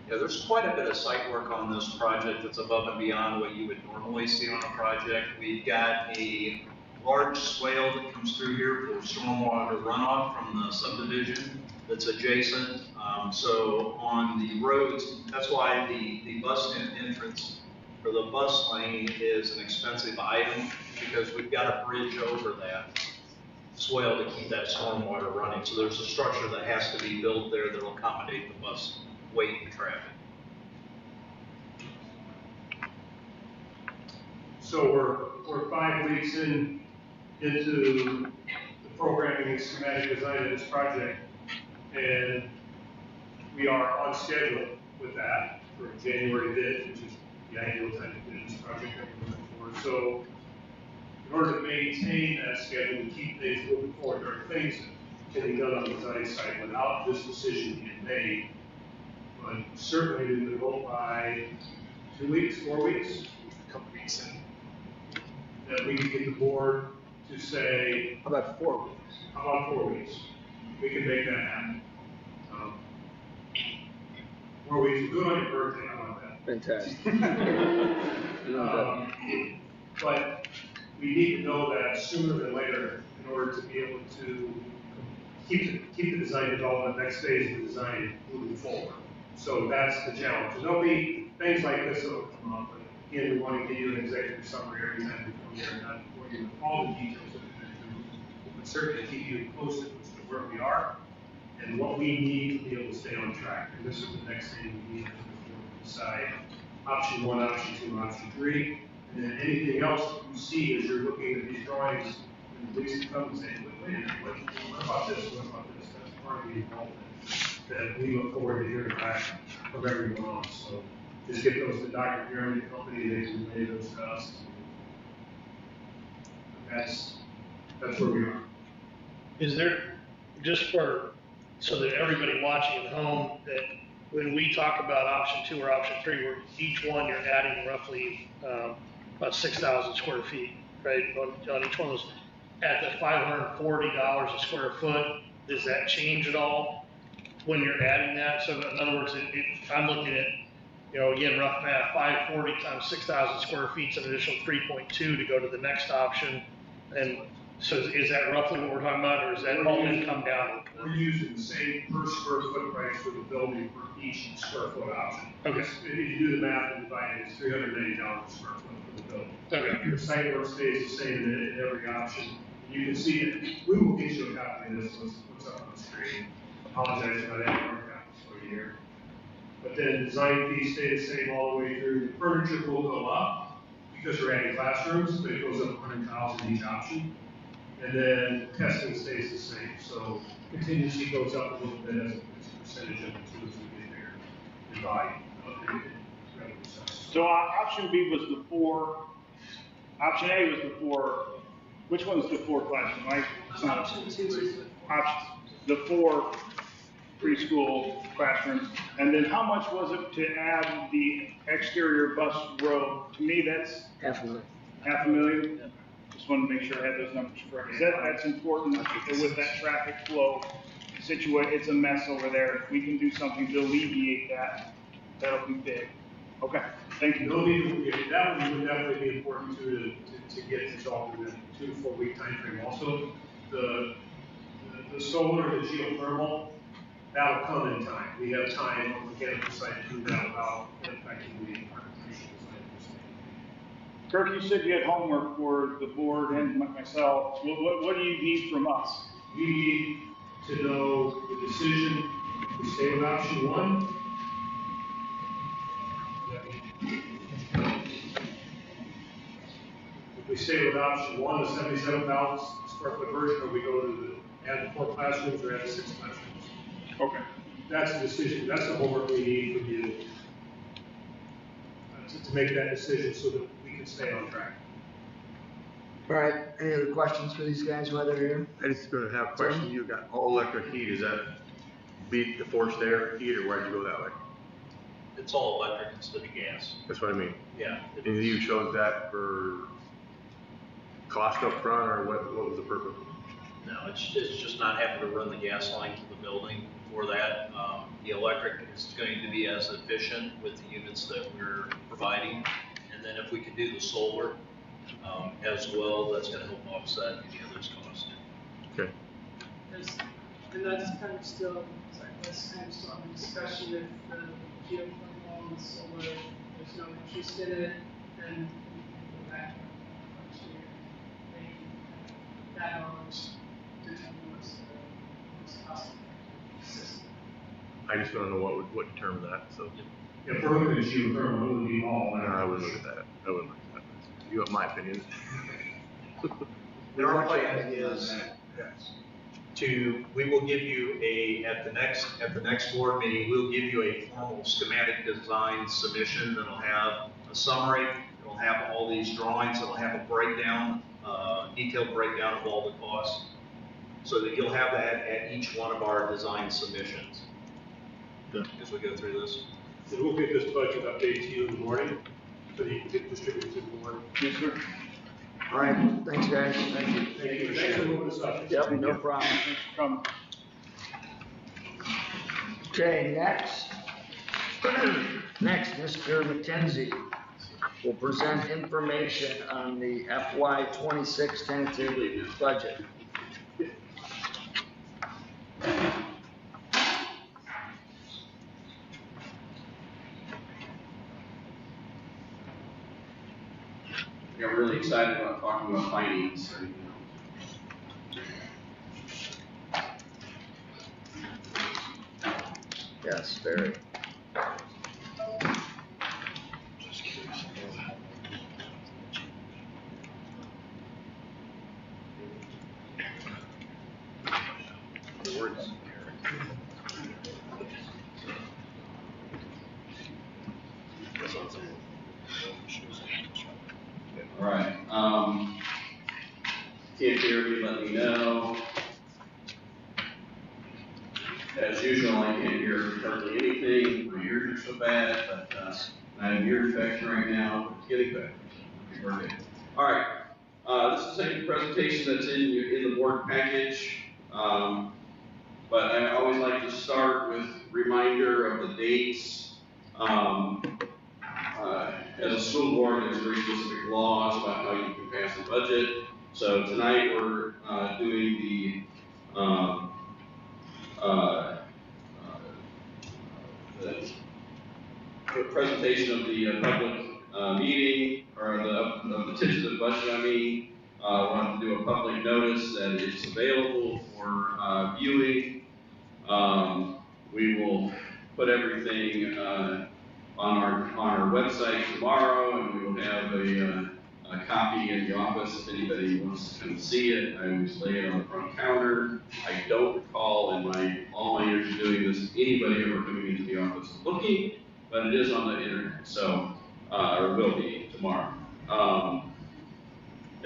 Yeah, there's quite a bit of site work on this project that's above and beyond what you would normally see on a project. We've got a large swale that comes through here for stormwater runoff from the subdivision that's adjacent. So on the roads, that's why the bus entrance for the bus lane is an expensive item, because we've got a bridge over that swale to keep that stormwater running. So there's a structure that has to be built there that will accommodate the bus weight and traffic. So we're 5 weeks into the programming and schematic design of this project, and we are on schedule with that for January 5th, which is the ideal time to finish this project that we're looking for. So in order to maintain that schedule and keep things moving forward, there are things that can be done on the design side without this decision being made. but certainly we would hope by 2 weeks, 4 weeks, A couple weeks in. that we can get the board to say, How about 4 weeks? how about 4 weeks? We can make that happen. 4 weeks, do it on your birthday, how about that? Fantastic. But we need to know that sooner than later in order to be able to keep the design development, next phase of the design moving forward. So that's the challenge. There'll be things like this that will come up, but again, we want to give you an executive summary every time we come here, not for you with all the details that we're going to do, but certainly keep you posted as to where we are and what we need to be able to stay on track. And this is the next thing we need to decide option 1, option 2, option 3. And then anything else that you see as you're looking at these drawings, and please come and say, wait a minute, what about this, what about this? That's part of the involvement that we look forward to hearing back from everyone else. So just get those to Dr. Jeremy, the company, they can relay those to us. That's where we are. Is there, just for, so that everybody watching at home, that when we talk about option 2 or option 3, where each one you're adding roughly about 6,000 square feet, right, on each one of those, at the $540 a square foot, does that change at all when you're adding that? So in other words, if I'm looking at, you know, again, rough math, 540 times 6,000 square feet is an additional 3.2 to go to the next option. And so is that roughly what we're talking about, or is that all going to come down? We're using the same per square foot price for the building for each square foot option. Okay. If you do the math and divide it, it's $380 a square foot for the building. Okay. The site work stays the same in every option. You can see it. We will get you a copy of this. What's up on the screen? Apologize about that. Our copies for you here. But then design fees stay the same all the way through. The furniture will go up because we're adding classrooms, but it goes up 100,000 each option. And then testing stays the same. So contingency goes up a little bit as a percentage of the two as we get there in volume of the revenue side. So option B was the 4, option A was the 4, which one's the 4 classroom, right? Option 2 is the 4 preschool classrooms. And then how much was it to add the exterior bus row? To me, that's $500,000. $500,000. Just wanted to make sure I had those numbers correct. That's important with that traffic flow situation. It's a mess over there. If we can do something to alleviate that, that'll be big. Okay, thank you. That one would definitely be important to get resolved within a 2 to 4 week time frame. Also, the solar, the geothermal, that'll come in time. We have time on the mechanical side to do that without affecting the architectural design. Kirk, you said you had homework for the board and myself. What do you need from us? We need to know the decision. If we stay with option 1, if we stay with option 1, the 77,000 square foot version, or we go to add the 4 classrooms or add the 6 classrooms. Okay. That's the decision. That's the homework we need from you to make that decision so that we can stay on track. All right, any other questions for these guys while they're here? I just gonna have a question. You got all electric heat. Is that beat the forced air heat, or why'd you go that way? It's all electric instead of gas. That's what I mean. Yeah. And you chose that for cost up front, or what was the purpose? No, it's just not having to run the gas line to the building for that. The electric is going to be as efficient with the units that we're providing. And then if we can do the solar as well, that's going to help offset any other costs. Okay. And that's kind of still, that's kind of still in discussion with the geothermal and solar. There's no interest in it, then we can go back next year and make that knowledge determine what's the most cost-effective system. I just don't know what determined that. So. If we're looking at geothermal, it would be all. No, I wouldn't look at that. I wouldn't look at that. You have my opinion. Our plan is we will give you at the next board meeting, we'll give you a formal schematic design submission that'll have a summary, it'll have all these drawings, it'll have a breakdown, detailed breakdown of all the costs, so that you'll have that at each one of our design submissions. as we go through this. So we'll get this budget update to you in the morning, so that you can get distributed to the board. Yes, sir. All right, thanks, guys. Thank you. Thanks for moving this up. Yep, no problem. Thanks for coming. Okay, next. Next, Mr. McKenzie will present information on the FY '26 tentative budget. I got really excited about talking about finance. Yes, very. All right. Can't hear me, let me know. As usual, I can't hear hardly anything. My ears are so bad, but I have ear infection right now. It's getting better. Okay. All right. This is a presentation that's in the board package. But I always like to start with reminder of the dates. As a school board, there's very specific laws about how you can pass the budget. So tonight we're doing the presentation of the public meeting, or the tentative budget, I mean. We'll have to do a public notice that it's available for viewing. We will put everything on our website tomorrow, and we will have a copy in the office if anybody wants to come see it. I always lay it on the front counter. I don't recall in all my years of doing this anybody ever coming into the office and looking, but it is on the internet, so or will be tomorrow.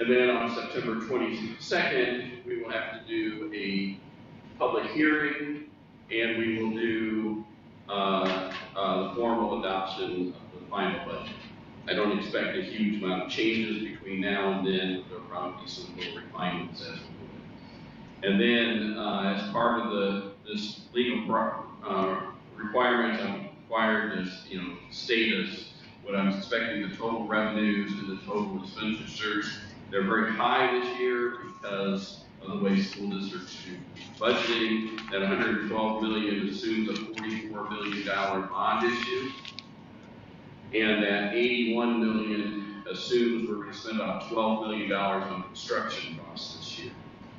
And then on September 22nd, we will have to do a public hearing, and we will do the formal adoption of the final budget. I don't expect a huge amount of changes between now and then. There'll probably be some little refinements as we do it. And then, as part of this legal requirement, I'm required to state what I'm expecting the total revenues and the total expenditures. They're very high this year because of the way school districts do budgeting. That $112 million assumes a $44 million bond issue, and that $81 million assumes we're going to spend about $12 million on construction costs this year,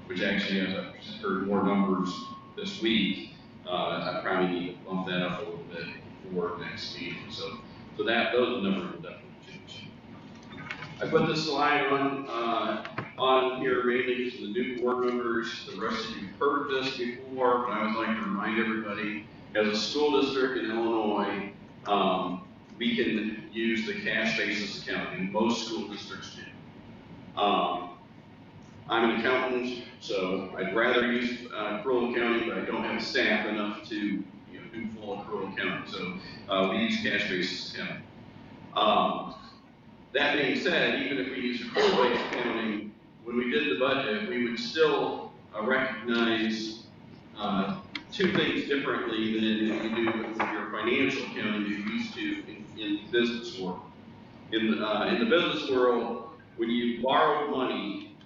which actually, as I've heard more numbers this week, I probably need to bump that up a little bit before next meeting. So those numbers will definitely change. I put this slide on here mainly to the new board members. The rest of you have heard this before, but I would like to remind everybody, as a school district in Illinois, we can use the cash basis accounting. Most school districts do. I'm an accountant, so I'd rather use accrual accounting, but I don't have staff enough to do full accrual accounting. So we use cash basis accounting. That being said, even if we use accrual-based accounting, when we did the budget, we would still recognize two things differently than you do with your financial accounting you're used to in the business world. In the business world, when you borrow money,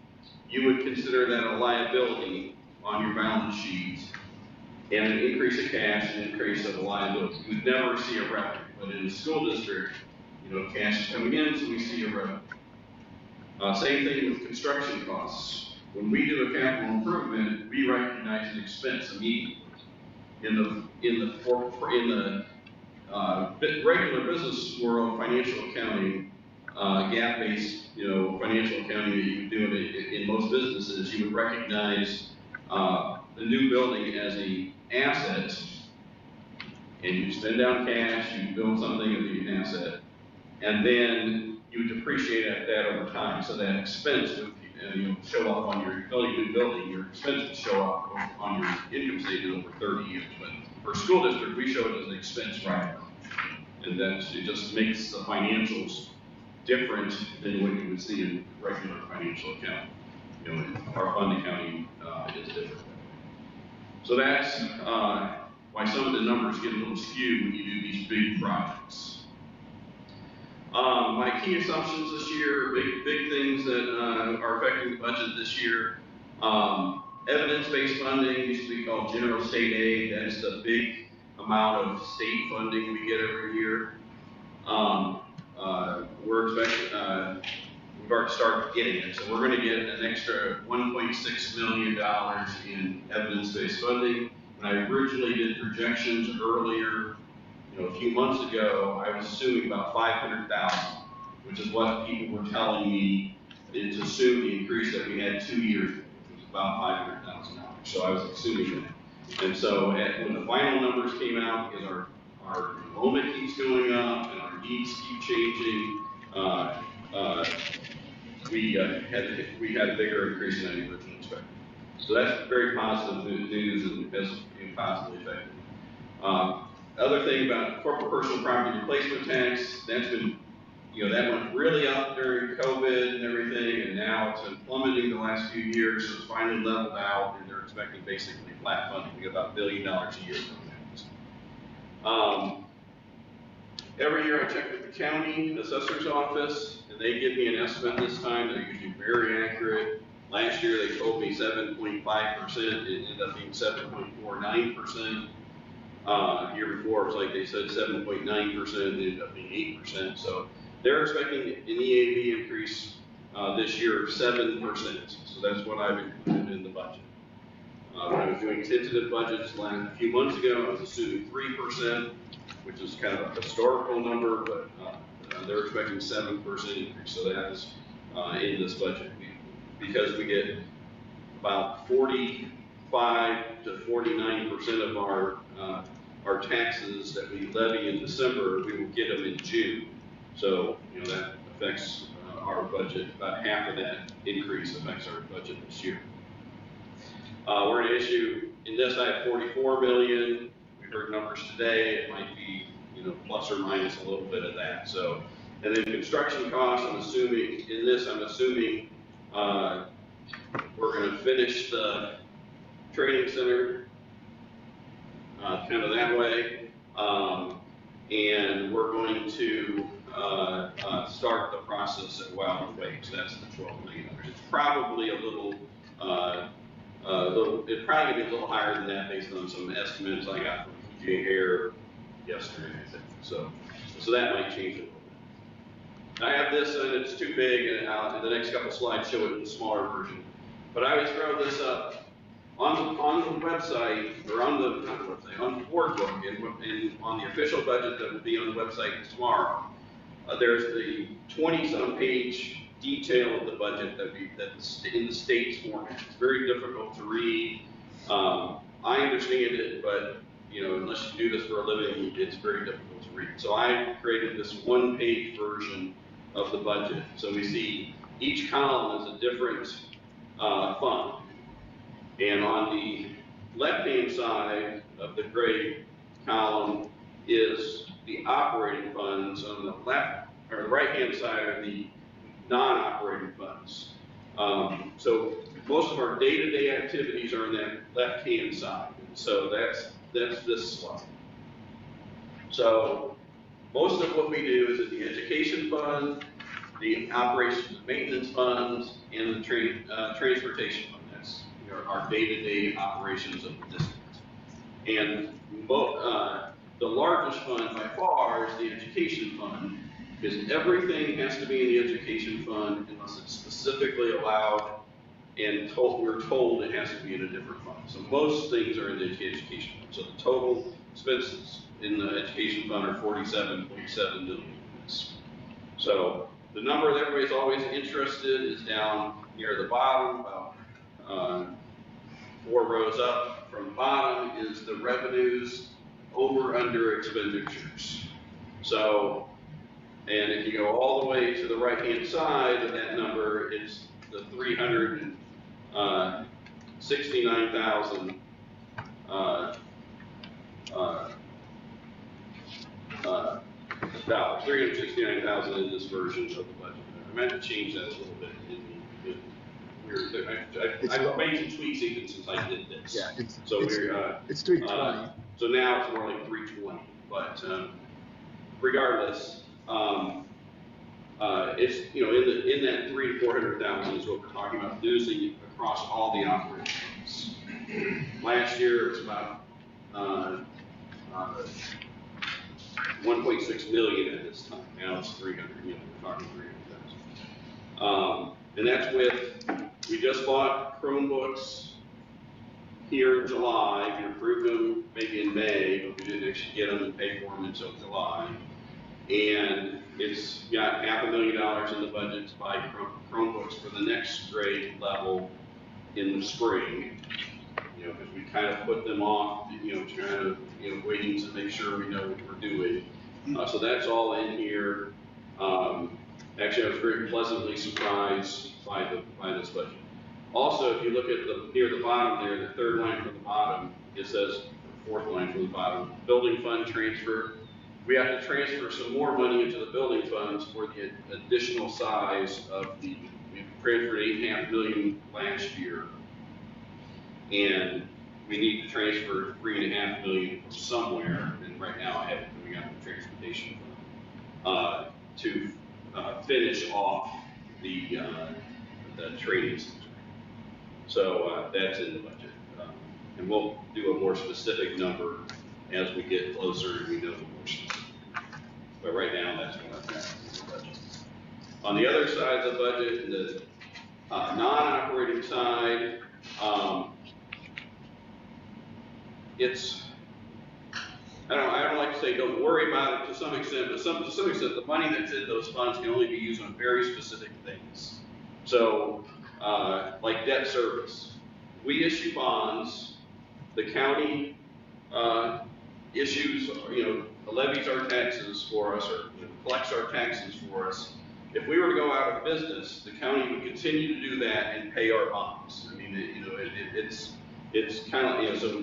you would consider that a liability on your balance sheet, and an increase of cash and an increase of a liability. You would never see a revenue, but in the school district, cash is coming in, so we see a revenue. Same thing with construction costs. When we do a capital improvement, we recognize an expense immediately. In the regular business world, financial accounting, GAAP-based, financial accounting that you do in most businesses, you would recognize the new building as an asset, and you spend down cash, you build something and be an asset, and then you would depreciate that over time. So that expense would show up on your building, new building, your expenses show up on your income statement over 30 years. But for a school district, we show it as an expense right now. And it just makes the financials different than what you would see in regular financial accounting. Our fund accounting is different. So that's why some of the numbers get a little skewed when you do these big projects. My key assumptions this year, big things that are affecting the budget this year. Evidence-based funding used to be called general state aid. That's the big amount of state funding we get every year. We're expecting, we've already started getting it. So we're going to get an extra $1.6 million in evidence-based funding. When I originally did projections earlier, a few months ago, I was assuming about 500,000, which is what people were telling me is assumed the increase that we had 2 years ago, which was about $500,000. So I was assuming that. And so when the final numbers came out, because our enrollment keeps going up and our needs keep changing, we had a bigger increase than I originally expected. So that's very positive news and has been positively affected. Other thing about corporate personal property replacement tax, that's been, that went really up during COVID and everything, and now it's been plummeting the last few years, so it's finally leveled out, and they're expecting basically flat funding. We get about $1 billion a year from that. Every year I check with the county assessor's office, and they give me an estimate this time. They're usually very accurate. Last year they told me 7.5%. It ended up being 7.49%. Year before it was like they said 7.9%. It ended up being 8%. So they're expecting an EAV increase this year of 7%. So that's what I've included in the budget. When I was doing tentative budgets a few months ago, I was assuming 3%, which is kind of a historical number, but they're expecting 7% increase. So that is in this budget. Because we get about 45 to 49% of our taxes that we levy in December, we will get them in June. So, that affects our budget. About half of that increase affects our budget this year. We're going to issue, in this I have 44 million. We heard numbers today. It might be, plus or minus a little bit of that. So, and then construction costs, I'm assuming we're going to finish the training center kind of that way, and we're going to start the process at Wilder Way. So that's the $12 million. It's probably it'd probably be a little higher than that based on some estimates I got from PJ Air yesterday, I think. So that might change it. I have this, and it's too big, and the next couple slides show it in a smaller version. But I would throw this up on the website, or on the board book, and on the official budget that will be on the website tomorrow. There's the 20-some page detail of the budget that's in the state's format. It's very difficult to read. I understand it, but unless you do this for a living, it's very difficult to read. So I created this one-page version of the budget. So we see each column is a different fund. And on the left-hand side of the gray column is the operating funds. On the left or the right-hand side are the non-operating funds. So most of our day-to-day activities are on that left-hand side. And so that's this slide. So most of what we do is in the education fund, the operations and maintenance funds, and the transportation fund. That's our day-to-day operations of the district. And the largest fund by far is the education fund, because everything has to be in the education fund unless it's specifically allowed and we're told it has to be in a different fund. So most things are in the education fund. So the total expenses in the education fund are $47.7 million. So the number that everybody's always interested is down near the bottom, about 4 rows up from the bottom is the revenues over under expenditures. So, and if you go all the way to the right-hand side of that number, it's the 369,000 $369,000 in this version of the budget. I meant to change that a little bit I've made some tweaks even since I did this. Yeah, it's 320. So now it's more like 320. But regardless, it's in that 300,000 to 400,000 is what we're talking about losing across all the operating funds. Last year it was about 1.6 million at this time. Now it's 300. We're talking 300,000. And that's with, we just bought Chromebooks here in July. We approved them maybe in May, but we didn't actually get them and pay for them until July. And it's got $500,000 in the budget to buy Chromebooks for the next grade level in the spring. Because we kind of put them off, waiting to make sure we know what we're doing. So that's all in here. Actually, I was very pleasantly surprised by this budget. Also, if you look at near the bottom there, the third line from the bottom, it says, fourth line from the bottom, building fund transfer. We have to transfer some more money into the building funds for the additional size of we transferred $8.5 million last year. And we need to transfer $3.5 million from somewhere, and right now I haven't coming out of the transportation fund to finish off the training center. So that's in the budget, and we'll do a more specific number as we get closer and we know more specific. But right now, that's what I've got in the budget. On the other side of the budget, the non-operating side. I don't like to say don't worry about it to some extent, but to some extent, the money that's in those funds can only be used on very specific things. So, like debt service, we issue bonds. The county issues, levies our taxes for us, or collects our taxes for us. If we were to go out of business, the county would continue to do that and pay our bonds. I mean, it's kind of so.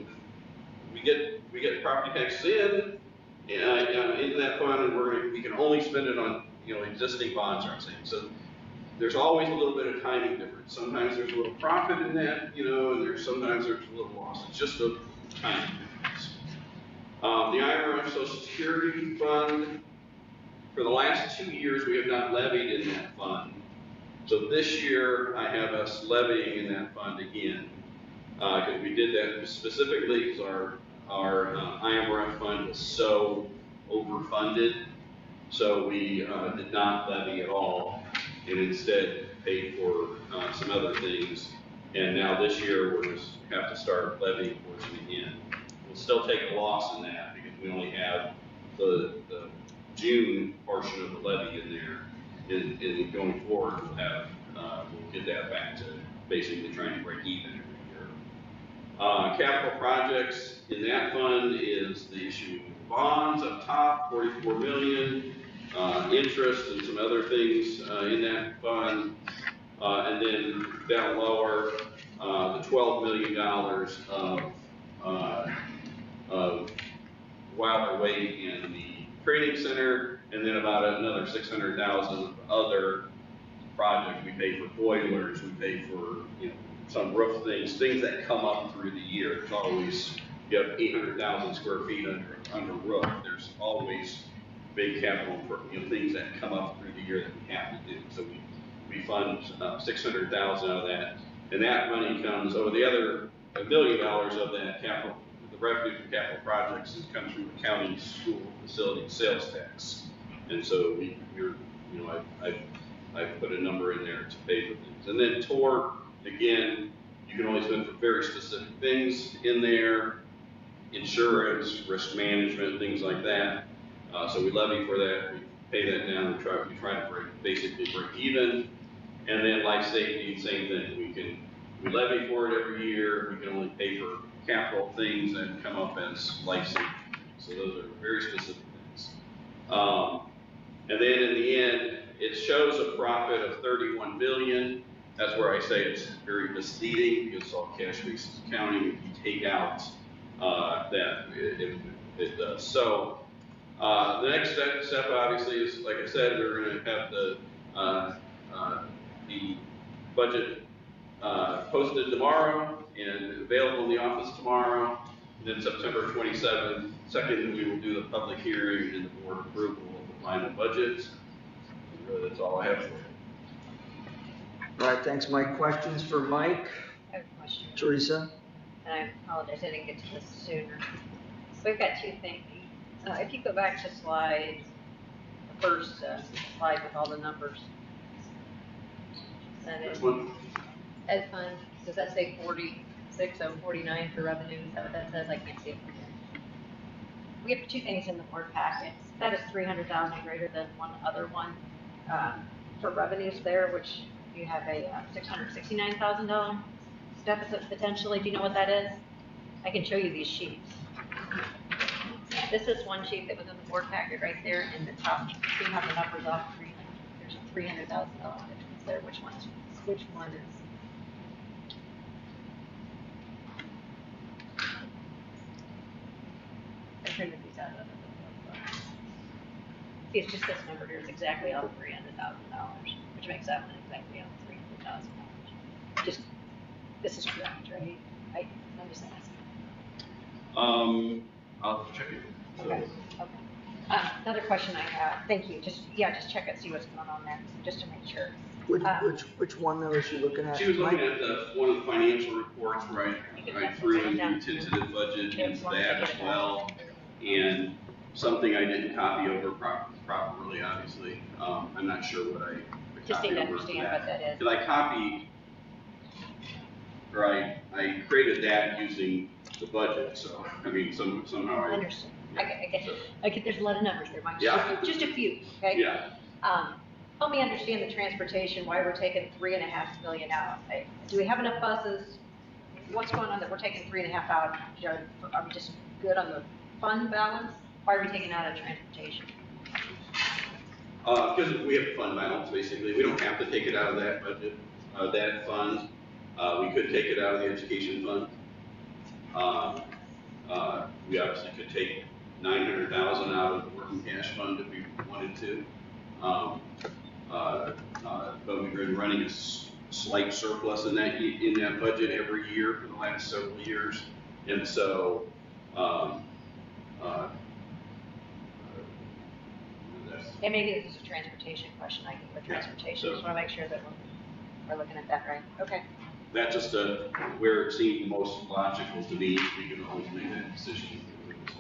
We get property taxes into that fund, and we can only spend it on existing bonds. I'm saying so. There's always a little bit of timing difference. Sometimes there's a little profit in that, and sometimes there's a little loss. It's just a timing difference. The IRS Social Security Fund. For the last 2 years, we have not levied in that fund. So this year, I have us levying in that fund again. Because we did that specifically because our IMRF fund was so overfunded. So we did not levy at all, and instead paid for some other things. And now this year, we have to start levying portion again. We'll still take a loss in that because we only have the June portion of the levy in there. And going forward, we'll get that back to basically trying to break even every year. Capital projects in that fund is the issue of bonds up top, 44 million, interest and some other things in that fund, and then down lower, the $12 million of while they're waiting in the training center, and then about another 600,000 of other projects. We pay for boilers, we pay for some roof things that come up through the year. There's always, you have 800,000 square feet under roof. There's always big capital things that come up through the year that we have to do. So we fund 600,000 out of that, and that money comes over the other $1 million of that capital. The revenue from capital projects comes from the county school facility sales tax, and so I've put a number in there to pay for things. And then TOR, again, you can only spend for very specific things in there, insurance, risk management, things like that. So we levy for that, we pay that down, we try to basically break even. And then life safety, same thing. We levy for it every year. We can only pay for capital things that come up as life safety. So those are very specific things. And then in the end, it shows a profit of 31 billion. That's where I say it's very misleading, because it's all cash basis accounting. If you take out that, it does. So the next step obviously is, like I said, we're going to have the budget posted tomorrow and available in the office tomorrow. And then September 27th, we will do the public hearing and the board approval of the final budget. That's all I have for you. All right, thanks, Mike. Questions for Mike? I have a question. Teresa? And I apologize, I didn't get to this sooner. So we've got two things. If you go back to the first slide with all the numbers. Which one? Ed fund, does that say 46,049 for revenue? Is that what that says? I can't see it from here. We have two things in the board packet. That is 300,000 greater than one other one for revenues there, which you have a $669,000 deficit potentially. Do you know what that is? I can show you these sheets. This is one sheet that was in the board packet right there in the top. You have the numbers off. There's a $300,000 difference there. Which one is? I printed these out of the book. See, it's just this number here is exactly on $300,000, which makes that one exactly on $300,000. Just, this is correct, right? I'm just asking. I'll check it. Okay. Another question I have, thank you, just check it, see what's going on there, just to make sure. Which one though is she looking at? She was looking at one of the financial reports, right? I threw in the tentative budget into that as well, and something I didn't copy over properly, obviously. I'm not sure what I just need copied to over understand what that is. Because I copied, right? I created that using the budget, so I mean somehow I understand. I get there's a lot of numbers there, Mike. Yeah. Just a few, okay? Yeah. Help me understand the transportation, why we're taking $3.5 million out. Do we have enough buses? What's going on that we're taking $3.5 out? Are we just good on the fund balance? Why are we taking out of transportation? Because we have a fund balance, basically. We don't have to take it out of that budget, that fund. We could take it out of the education fund. We obviously could take $900,000 out of the working cash fund if we wanted to. But we've been running a slight surplus in that budget every year for the last several years. And so, And maybe this is a transportation question, I think, with transportation, just want to make sure that we're looking at that right. Okay. That's just where it seemed most logical to me. We could always make that decision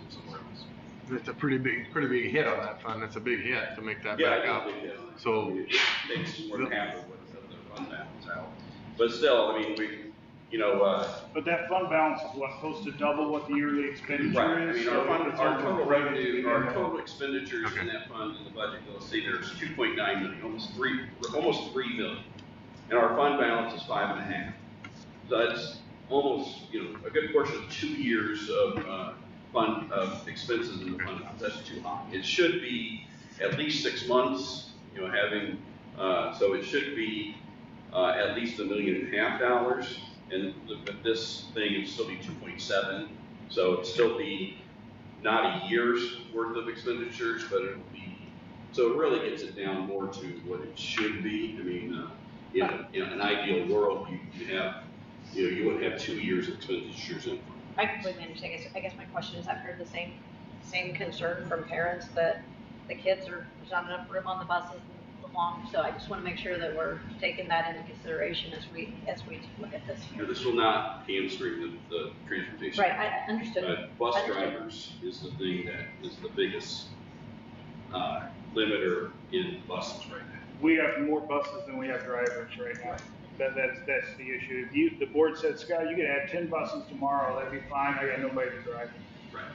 somewhere else. It's a pretty big hit on that fund. That's a big hit to make that back up. So it takes more than half of the fund balance out. But still, I mean, But that fund balance is what, supposed to double what the yearly expenditure right. is? I mean, our total revenue, our total expenditures in that fund in the budget, you'll see there's 2.9 million, almost 3 million. And our fund balance is 5.5. So that's almost, a good portion of 2 years of expenses in the fund balance. That's too high. It should be at least 6 months, so it should be at least $1.5 million. And with this thing, it'd still be 2.7. So it'd still be not a year's worth of expenditures, but it'll be, so it really gets it down more to what it should be. I mean, in an ideal world, you wouldn't have 2 years of expenditures in. I completely understand. I guess my question is, I've heard the same concern from parents that the kids there's not enough room on the buses long. So I just want to make sure that we're taking that into consideration as we look at this. This will not hamstring the transportation. Right, I understood. Bus drivers is the thing that is the biggest limiter in buses right now. We have more buses than we have drivers right now. That's the issue. If the board said, Scott, you can add 10 buses tomorrow, that'd be fine. I got nobody to drive. Right.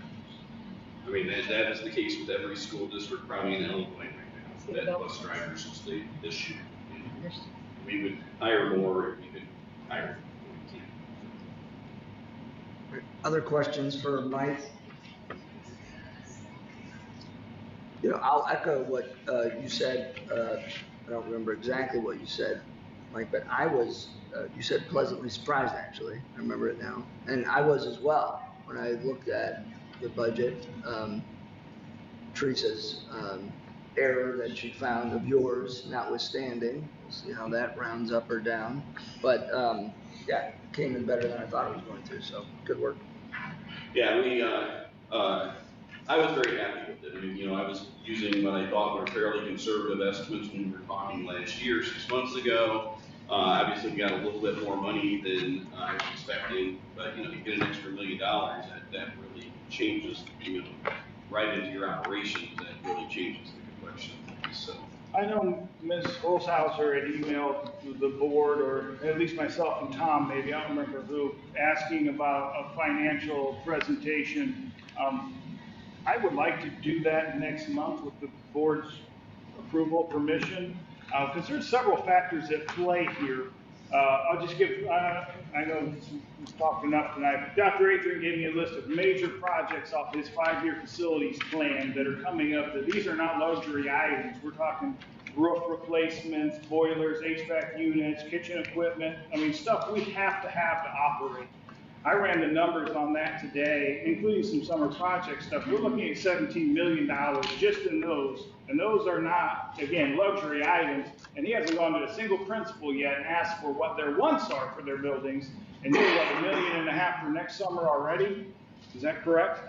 I mean, that is the case with every school district probably in Illinois right now. That bus drivers is the issue. We would hire more if we could hire. We can't. Other questions for Mike? I'll echo what you said. I don't remember exactly what you said Mike, but I was, you said pleasantly surprised, actually. I remember it now. And I was as well when I looked at the budget. Teresa's error that she found of yours notwithstanding. We'll see how that rounds up or down. But yeah, it came in better than I thought it was going to, so good work. Yeah, I was very happy with it. I mean, I was using what I thought were fairly conservative estimates when we were talking last year, 6 months ago. Obviously, we got a little bit more money than I was expecting, but, you get an extra $1 million, that really changes, right into your operations, that really changes the complexion of things, so. I know Ms. Holzhauser had emailed the board, or at least myself and Tom, maybe, I don't remember who, asking about a financial presentation. I would like to do that next month with the board's approval, permission, because there's several factors at play here. I'll just give, I know he's talked enough tonight, but Dr. Adrian gave me a list of major projects off his 5-year facilities plan that are coming up. That these are not luxury items. We're talking roof replacements, boilers, HVAC units, kitchen equipment. I mean, stuff we have to operate. I ran the numbers on that today, including some summer project stuff. We're looking at $17 million just in those. And those are not, again, luxury items. And he hasn't gone to a single principal yet and asked for what their wants are for their buildings. And you're what, $1.5 million for next summer already? Is that correct?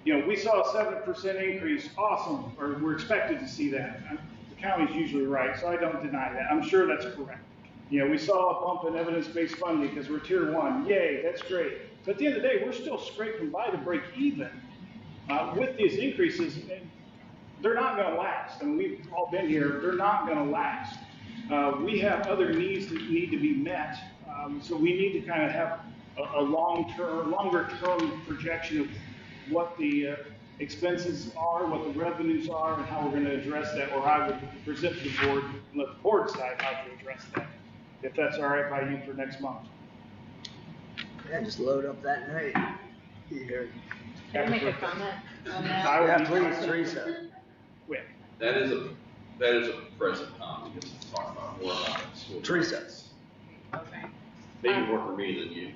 We saw a 7% increase. Awesome. Or we're expected to see that. The county's usually right, so I don't deny that. I'm sure that's correct. We saw a bump in evidence-based funding because we're tier 1. Yay, that's great. But at the end of the day, we're still scraping by to break even. With these increases, they're not going to last. I mean, we've all been here. They're not going to last. We have other needs that need to be met. So we need to kind of have a longer-term projection of what the expenses are, what the revenues are, and how we're going to address that, or how I would present to the board and let the board decide how to address that. If that's all right by you for next month. Yeah, just load up that night. Here. Can I make a comment on that? Yeah, please, Teresa. That is a present time. We get to talk about more about it. Teresa. Okay. Maybe more for me than you.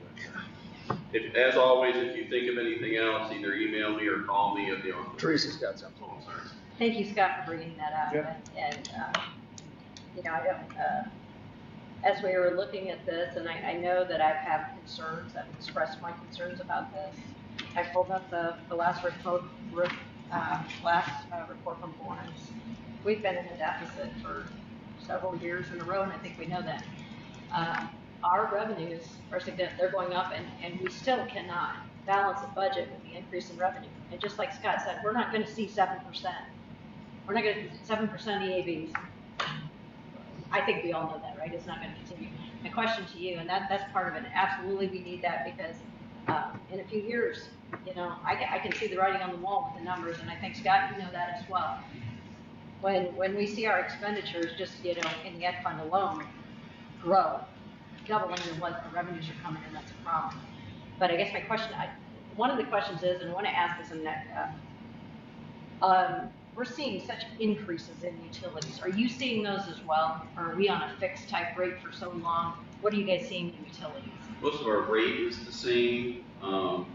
As always, if you think of anything else, either email me or call me at the office. Teresa's got something. Oh, sorry. Thank you, Scott, for bringing that up. Yeah. And I don't, as we were looking at this, and I know that I've had concerns, I've expressed my concerns about this. I pulled up the last report from Lawrence. We've been in a deficit for several years in a row, and I think we know that. Our revenues are significant, they're going up, and we still cannot balance the budget with the increase in revenue. And just like Scott said, we're not going to see 7%. We're not going to 7% EAVs. I think we all know that, right? It's not going to continue. My question to you, and that's part of it. Absolutely, we need that because in a few years, I can see the writing on the wall with the numbers, and I think Scott, you know that as well. When we see our expenditures just in the ed fund alone grow, doubling than what the revenues are coming in, that's a problem. But I guess my question, one of the questions is, and I want to ask this in that. We're seeing such increases in utilities. Are you seeing those as well? Or are we on a fixed type rate for so long? What are you guys seeing in utilities? Most of our rate is the same. We're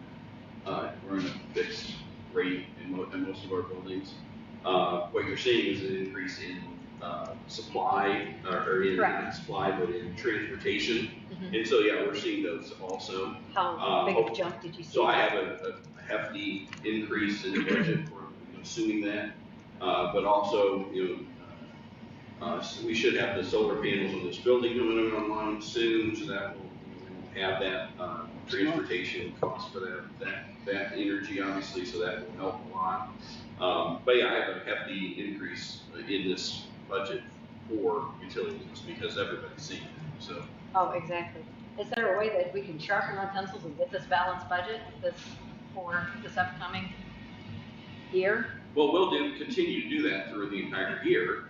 in a fixed rate in most of our buildings. What you're seeing is an increase in supply, or in supply, but in transportation. Mm-hmm. And so, yeah, we're seeing those also. How big of a jump did you see? So I have a hefty increase in the budget for assuming that. But also, we should have the solar panels on this building coming online soon, so that we'll have that transportation cost for that energy, obviously, so that will help a lot. But yeah, I have a hefty increase in this budget for utilities because everybody's seeing it. So. Oh, exactly. Is there a way that we can sharpen our pencils and get this balanced budget for this upcoming year? Well, we'll continue to do that through the entire year.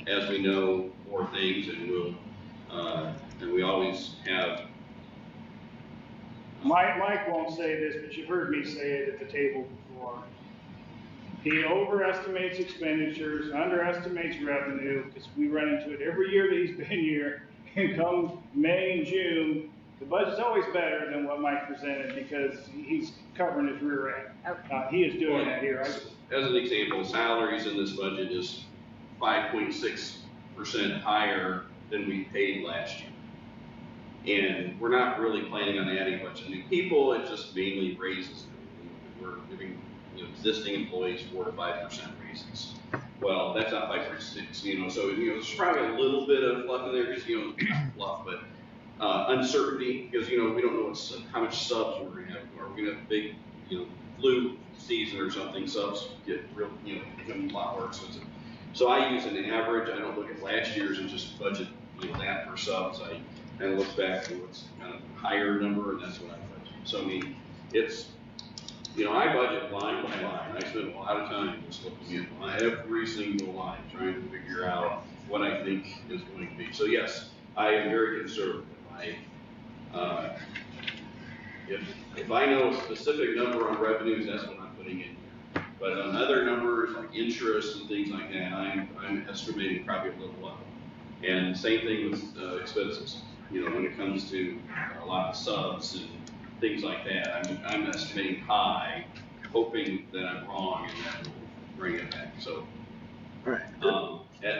As we know more things, and we always have. Mike won't say this, but you've heard me say it at the table before. He overestimates expenditures, underestimates revenue, because we run into it every year that he's been here. And come May and June, the budget's always better than what Mike presented because he's covering his rear end. He is doing that here. As an example, salaries in this budget is 5.6% higher than we paid last year. And we're not really planning on adding a bunch of new people, it's just mainly raises. We're giving existing employees 4 to 5% raises. Well, that's not 5.6, so there's probably a little bit of fluff in there, because not fluff, but uncertainty, because we don't know how much subs we're going to have. Are we going to have a big flu season or something? Subs get real, become a lot more expensive. So I use an average. I don't look at last year's and just budget that for subs. I kind of look back to what's kind of higher number, and that's what I budget. So I mean, it's I budget line by line. I spend a lot of time just looking at every single line, trying to figure out what I think is going to be. So yes, I am very conservative. If I know a specific number on revenues, that's what I'm putting in here. But on other numbers like interest and things like that, I'm estimating probably a little low. And same thing with expenses. When it comes to a lot of subs and things like that, I'm estimating high, hoping that I'm wrong and that will bring it back. So, at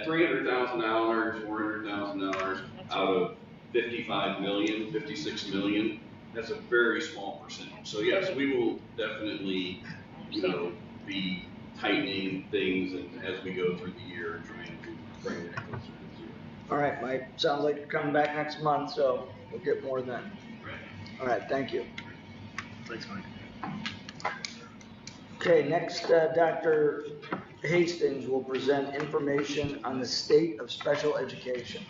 $300,000, $400,000 out of 55 million, 56 million, that's a very small percentage. So yes, we will definitely, be tightening things and as we go through the year and trying to bring that closer to zero. All right, Mike, sounds like you're coming back next month, so we'll get more then. Right. All right, thank you. Thanks, Mike. Okay, next, Dr. Hastings will present information on the state of special education.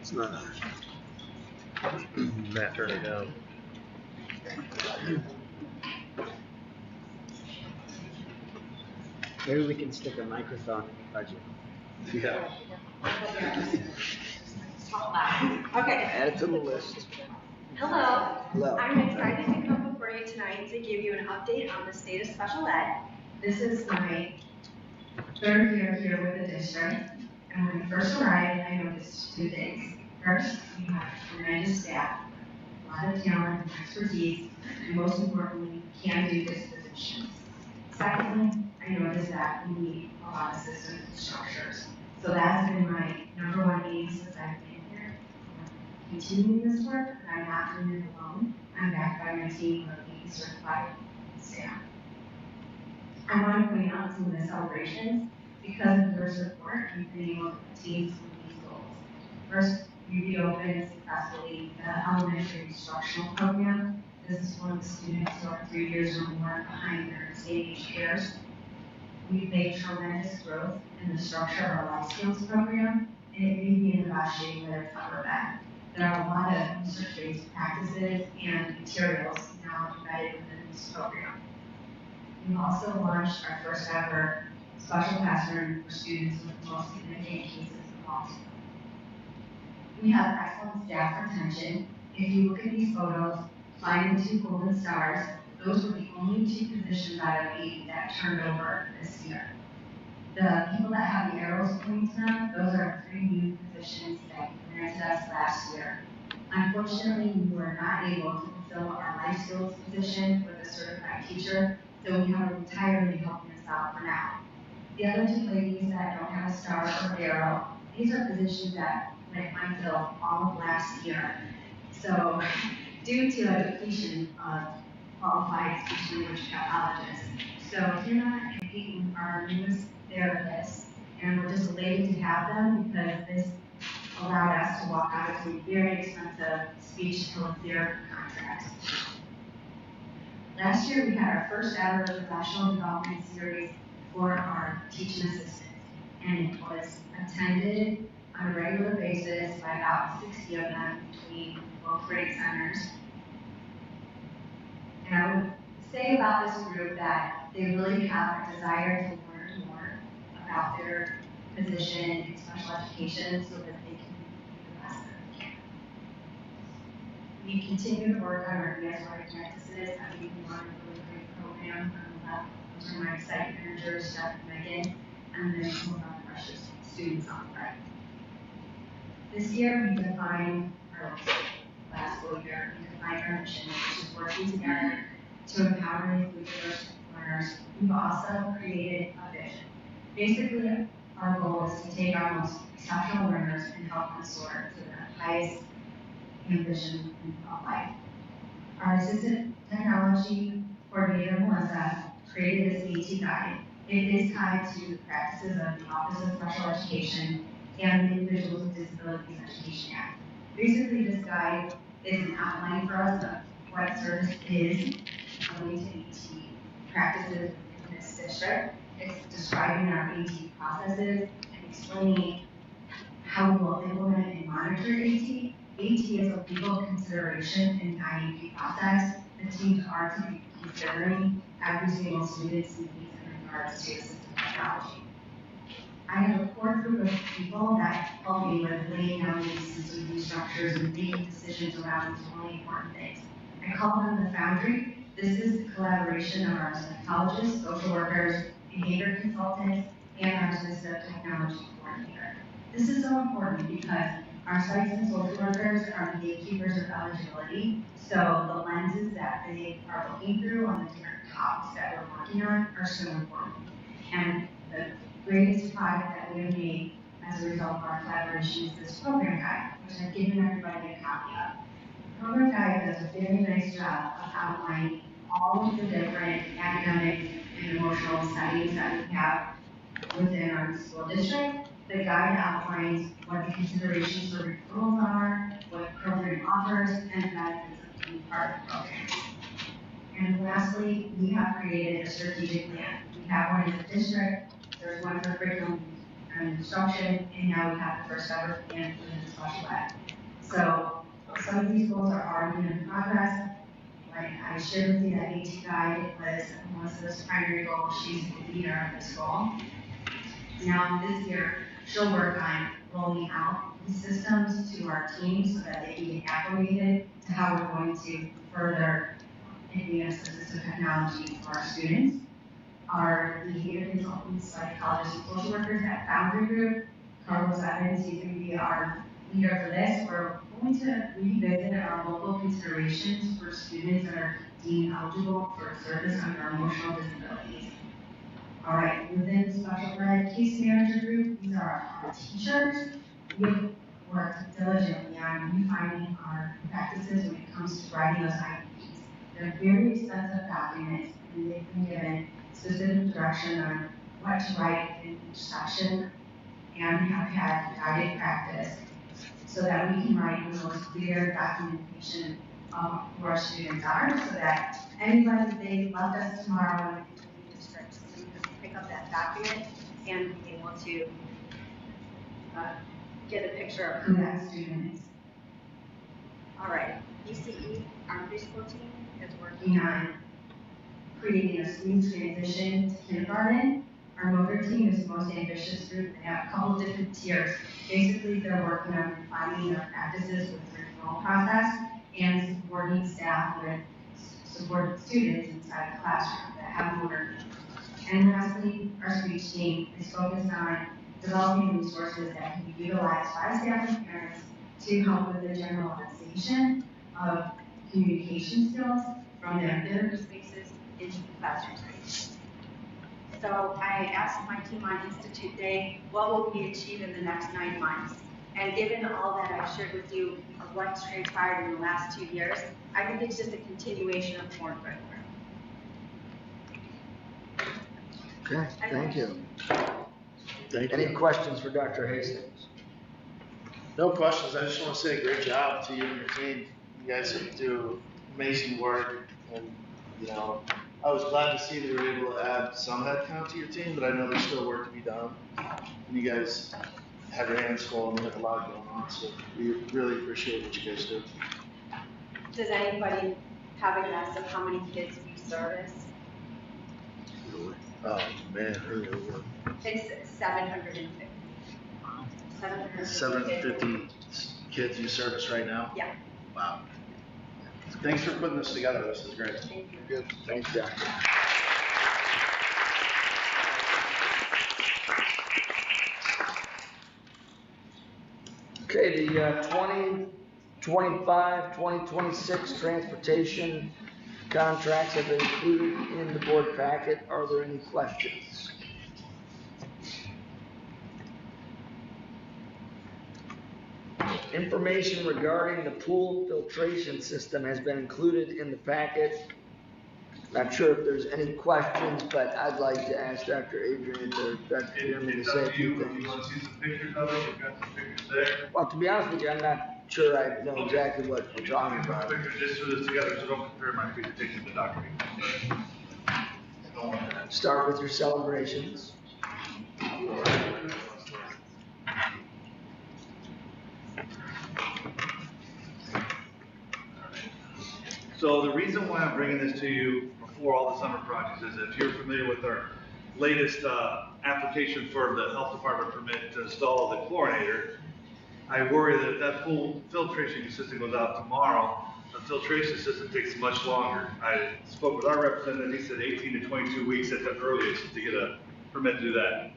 It's not. Matt, turn it down. Maybe we can stick a microphone in the budget. Yeah. Okay. Add it to the list. Hello. Hello. I'm excited to come before you tonight to give you an update on the state of special ed. This is my third year here with the district. And when I first arrived, I noticed two things. First, we have tremendous staff, a lot of talent and expertise, and most importantly, can-do dispositions. Secondly, I noticed that we need a lot of systems and structures. So that's been my number one aim since I've been here. I'm continuing this work, but I'm not doing it alone. I'm backed by my team of 80 certified staff. I want to point out some of the celebrations. Because of your support, we've been able to attain some of these goals. First, we reopened successfully the elementary instructional program. This is one of the students who are 3 years or more behind their state-age peers. We've made tremendous growth in the structure of our life skills program, and it may be in the best shape that it's ever been. There are a lot of research-based practices and materials now embedded within this program. We've also launched our first ever special classroom for students with the most significant cases of autism. We have excellent staff retention. If you look at these photos, find the 2 golden stars. Those were the only 2 positions out of 8 that turned over this year. The people that have the arrows pointing to them, those are 3 new positions that you granted us last year. Unfortunately, we were not able to fulfill our life skills position with a certified teacher, so we have a retiree helping us out for now. The other 2 ladies that don't have a star or arrow, these are positions that went unfilled all of last year. So, due to a depletion of qualified speech and language pathologists. So, Hannah and Peyton are our newest therapists, and we're just elated to have them because this allowed us to walk out of some very expensive speech to theater contracts. Last year, we had our first ever professional development series for our teaching assistants, and it was attended on a regular basis by about 60 of them between both grade centers. And I would say about this group that they really have a desire to learn more about their position in special education so that they can be the best that they can. We continue to work on our ESY practices. I think we run a really great program. Those are my site managers, Jeff and Megan, and then some of our precious students on the right. This year, we defined our last school year, we defined our mission, which is working together to empower and include diverse learners. We've also created a vision. Basically, our goal is to take our most exceptional learners and help them soar to the highest ambition of life. Our assistant technology coordinator, Melissa, created this AT guide. It is tied to the practices of the Office of Special Education and the Individuals with Disabilities Education Act. Basically, this guide is an outline for us of what service is related to AT practices in this district. It's describing our AT processes and explaining how we will implement and monitor AT. AT is a legal consideration in the IEP process. The teams are to be considering every single student's needs in regards to assistive technology. I have a core group of people that help me with laying down these systems and structures and making decisions around these really important things. I call them the Foundry. This is the collaboration of our psychologists, social workers, behavior consultants, and our assistive technology coordinator. This is so important because our sites and social workers are the gatekeepers of eligibility, so the lenses that they are looking through on the different topics that we're working on are so important. And the greatest product that we have made as a result of our collaboration is this program guide, which I've given everybody a copy of. The program guide does a very nice job of outlining all of the different academic and emotional settings that we have within our school district. The guide outlines what the considerations for referrals are, what the program offers, and the benefits of being part of the program. And lastly, we have created a strategic plan. We have one in the district, there's one for curriculum and instruction, and now we have the first ever plan for the special ed. So some of these goals are already in progress. Like I shared with you that AT guide was Melissa's primary goal. She's the leader of this goal. Now this year, she'll work on rolling out these systems to our teams so that they can get acclimated to how we're going to further advance assistive technology for our students. Our behavior consultants, psychologists, and social workers at Boundary Group, Carlos Evans, he's going to be our leader for this. We're going to revisit our local considerations for students that are deemed eligible for service under emotional disabilities. All right, within the special ed case manager group, these are our teachers. We've worked diligently on refining our practices when it comes to writing those IEPs. They're very extensive documents, and they've been given specific direction on what to write in each section, and we have had guided practice so that we can write the most clear documentation of who our students are, so that anybody, they left us tomorrow and the district, so we can pick up that document and be able to get a picture of who that student is. All right, UCE, our preschool team, is working on creating a smooth transition to kindergarten. Our motor team is the most ambitious group. They have a couple of different tiers. Basically, they're working on refining their practices with the referral process and supporting staff with supported students inside the classroom that have motor needs. And lastly, our speech team is focused on developing resources that can be utilized by staff and parents to help with the generalization of communication skills from their therapy spaces into the classroom space. So I asked my team on Institute Day, what will we achieve in the next 9 months? And given all that I shared with you of what's transpired in the last 2 years, I think it's just a continuation of more good work. Okay, thank you. Thank Any you. questions for Dr. Hastings? No questions. I just want to say great job to you and your team. You guys do amazing work, and you know, I was glad to see that you were able to add some headcount to your team, but I know there's still work to be done. And you guys have your hands full and you have a lot going on, so we really appreciate what you guys do. Does anybody have a guess of how many kids we service? Oh man, It's 750. 750 kids you service right now? Yeah. Wow. Thanks for putting this together. This is great. Thank you. Good. Thanks, Jack. Okay, the 2025, 2026 transportation contracts have been included in the board packet. Are there any questions? Information regarding the pool filtration system has been included in the packet. Not sure if there's any questions, but I'd like to ask Dr. Adrian or Dr. Chairman to say a few things. You want to see some pictures of it? We've got some pictures there. Well, to be honest with you, I'm not sure I know exactly what we're talking about. Pictures just threw this together, so don't compare my presentation to Dr. Start with your celebrations. So the reason why I'm bringing this to you before all the summer projects is if you're familiar with our latest application for the health department permit to install the chlorinator, I worry that if that pool filtration system goes out tomorrow, the filtration system takes much longer. I spoke with our representative, he said 18 to 22 weeks at the earliest to get a permit to do that.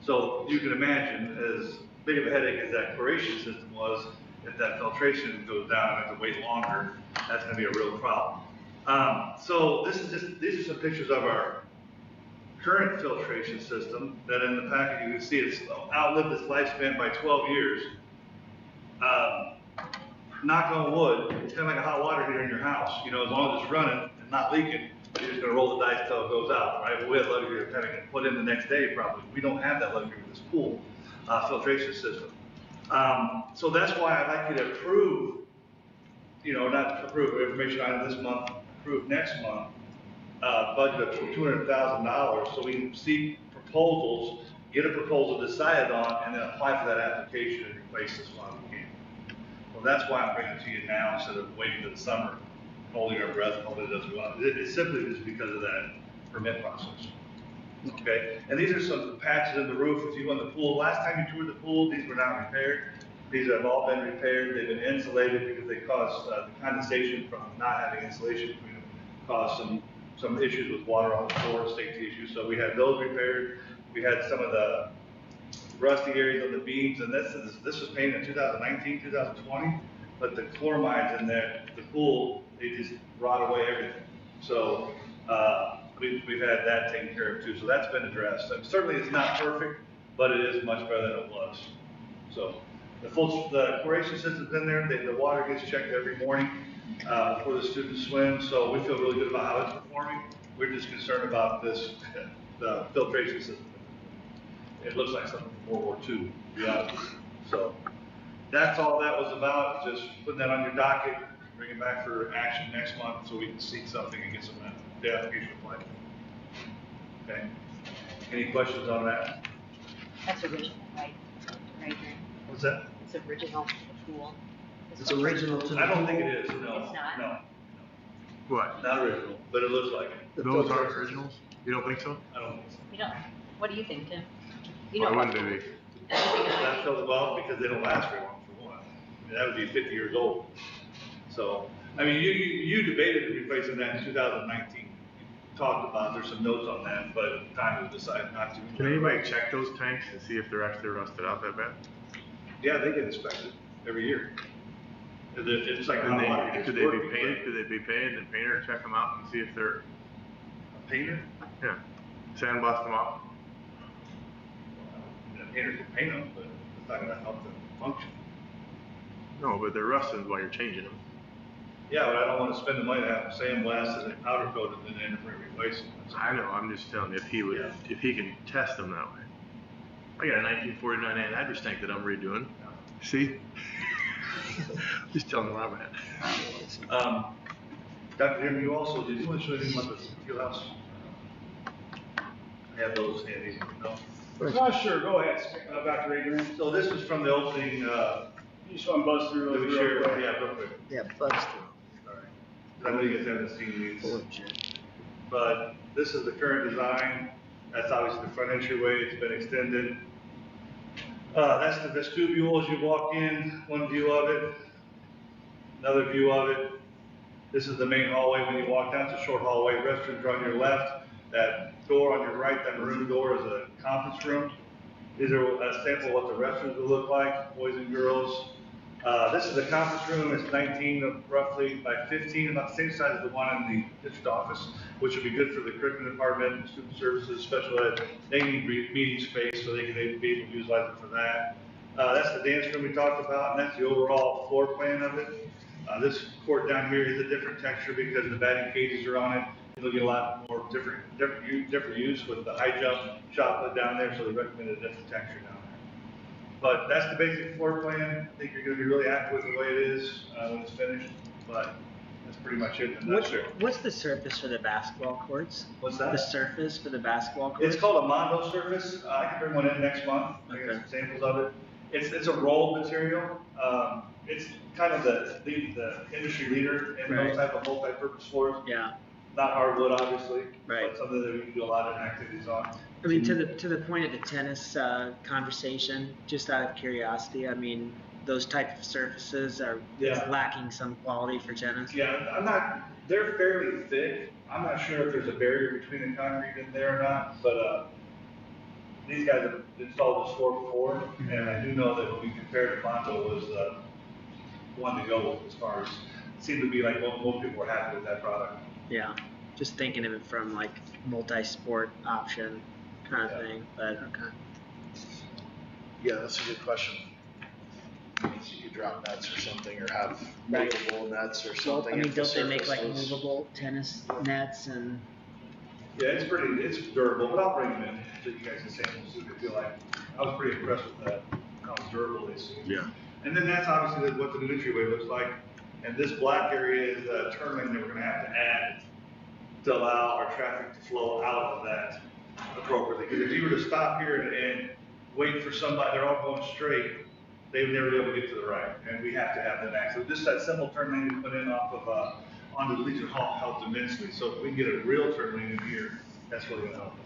So you can imagine, as big of a headache as that chloration system was, if that filtration goes down and I have to wait longer, that's going to be a real problem. So these are some pictures of our current filtration system that in the packet you can see it's outlived its lifespan by 12 years. Knock on wood, it's kind of like a hot water heater in your house. You know, as long as it's running and not leaking, you're just going to roll the dice till it goes out, right? Well, we have luxury of having it put in the next day probably. We don't have that luxury with this pool filtration system. So that's why I'd like you to approve, you know, not approve information item this month, approve next month, budget of $200,000 so we can see proposals, get a proposal decided on, and then apply for that application and replace this one we can. Well, that's why I'm bringing it to you now instead of waiting till the summer, holding our breath, hoping it doesn't go out. It's simply just because of that permit process. Okay, and these are some patches in the roof. If you went to the pool, last time you toured the pool, these were not repaired. These have all been repaired. They've been insulated because they caused the condensation from not having insulation caused some issues with water on the floor, safety issues. So we had those repaired. We had some of the rusty areas on the beams, and this was painted in 2019, 2020. But the chloramides in there, the pool, they just rot away everything. So we've had that taken care of too. So that's been addressed. And certainly it's not perfect, but it is much better than it was. So the chloration system's in there. The water gets checked every morning before the students swim. So we feel really good about how it's performing. We're just concerned about this, the filtration system. It looks like something from World War II, to be honest. So that's all that was about. Just putting that on your docket, bring it back for action next month so we can seek something and get some the application applied. Okay. Any questions on that? That's original, right? Right. What's that? It's original to the pool. It's original to the I don't think it is. No. It's not? No. What? Not original, but it looks like it. Those aren't originals? You don't think so? I don't think so. You don't, what do you think, Tim? You Why know wouldn't they be? That feels well because they don't last very long for one. I mean, that would be 50 years old. So, I mean, you debated replacing that in 2019. You talked about, there's some notes on that, but at the time we decided not to. Can anybody check those tanks and see if they're actually rusted out that bad? Yeah, they get inspected every year. It's like, Could they be paid? Could they be paid and the painter check them out and see if they're? A painter? Yeah. Sandblast them off? The painter can paint them, but it's not gonna help them function. No, but they're rusted while you're changing them. Yeah, but I don't wanna spend the money to have them sandblasted and powder coated and then end up replacing them. I know, I'm just telling you, if he would, if he can test them that way. I got a 1949 anhydrous tank that I'm redoing. See? He's telling where I'm at. Dr. Jim, you also, did you want to show anything about the field house? I have those handy, no? Sure, go ahead, Dr. Adrian. So this is from the opening, You just want to buzz through that those we real shared, quick. yeah, real quick. Yeah, buzz through. Sorry. I know you guys haven't seen these. But this is the current design. That's obviously the front entryway. It's been extended. That's the vestibule as you walk in, one view of it, another view of it. This is the main hallway. When you walk down, it's a short hallway. Restrooms are on your left. That door on your right, that maroon door, is a conference room. These are a sample of what the restrooms will look like, boys and girls. This is the conference room. It's 19 roughly by 15, about the same size as the one in the district office, which would be good for the curriculum department, student services, special ed. They need meeting space so they can be able to utilize it for that. That's the dance room we talked about, and that's the overall floor plan of it. This court down here is a different texture because the batting cages are on it. It'll get a lot more different use with the high jump shot put down there, so they recommend a different texture down there. But that's the basic floor plan. I think you're going to be really happy with the way it is when it's finished, but that's pretty much it in a nutshell. What's the surface for the basketball courts? What's that? The surface for the basketball courts? It's called a Mondo surface. I can bring one in next month. I got some samples of it. It's a rolled material. It's kind of the industry leader in those type of multi-purpose floors. Yeah. Not hardwood, obviously, right. But something that we can do a lot of activities on. I mean, to the point of the tennis conversation, just out of curiosity, I mean, those type of surfaces are lacking some quality for tennis. Yeah, they're fairly thick. I'm not sure if there's a barrier between the concrete in there or not, but these guys have installed this floor before, and I do know that when we compared to Mondo was one to go with as far as, it seemed to be like most people were happy with that product. Yeah, just thinking of it from like multi-sport option kind of thing, but okay. Yeah, that's a good question. So you could drop nets or something, or have movable nets or something. I mean, don't they make like movable tennis nets and? Yeah, it's durable, but I'll bring them in so you guys can sample so you can feel like, I was pretty impressed with that, how durable they seem. Yeah. And then that's obviously what the new entryway looks like. And this black area is a turn lane that we're gonna have to add to allow our traffic to flow out of that appropriately. Because if you were to stop here and wait for somebody, they're all going straight, they would never be able to get to the right. And we have to have them access. Just that simple turn lane we put in off of, onto the Leisure Hall helped immensely. So if we can get a real turn lane in here, that's really gonna help us.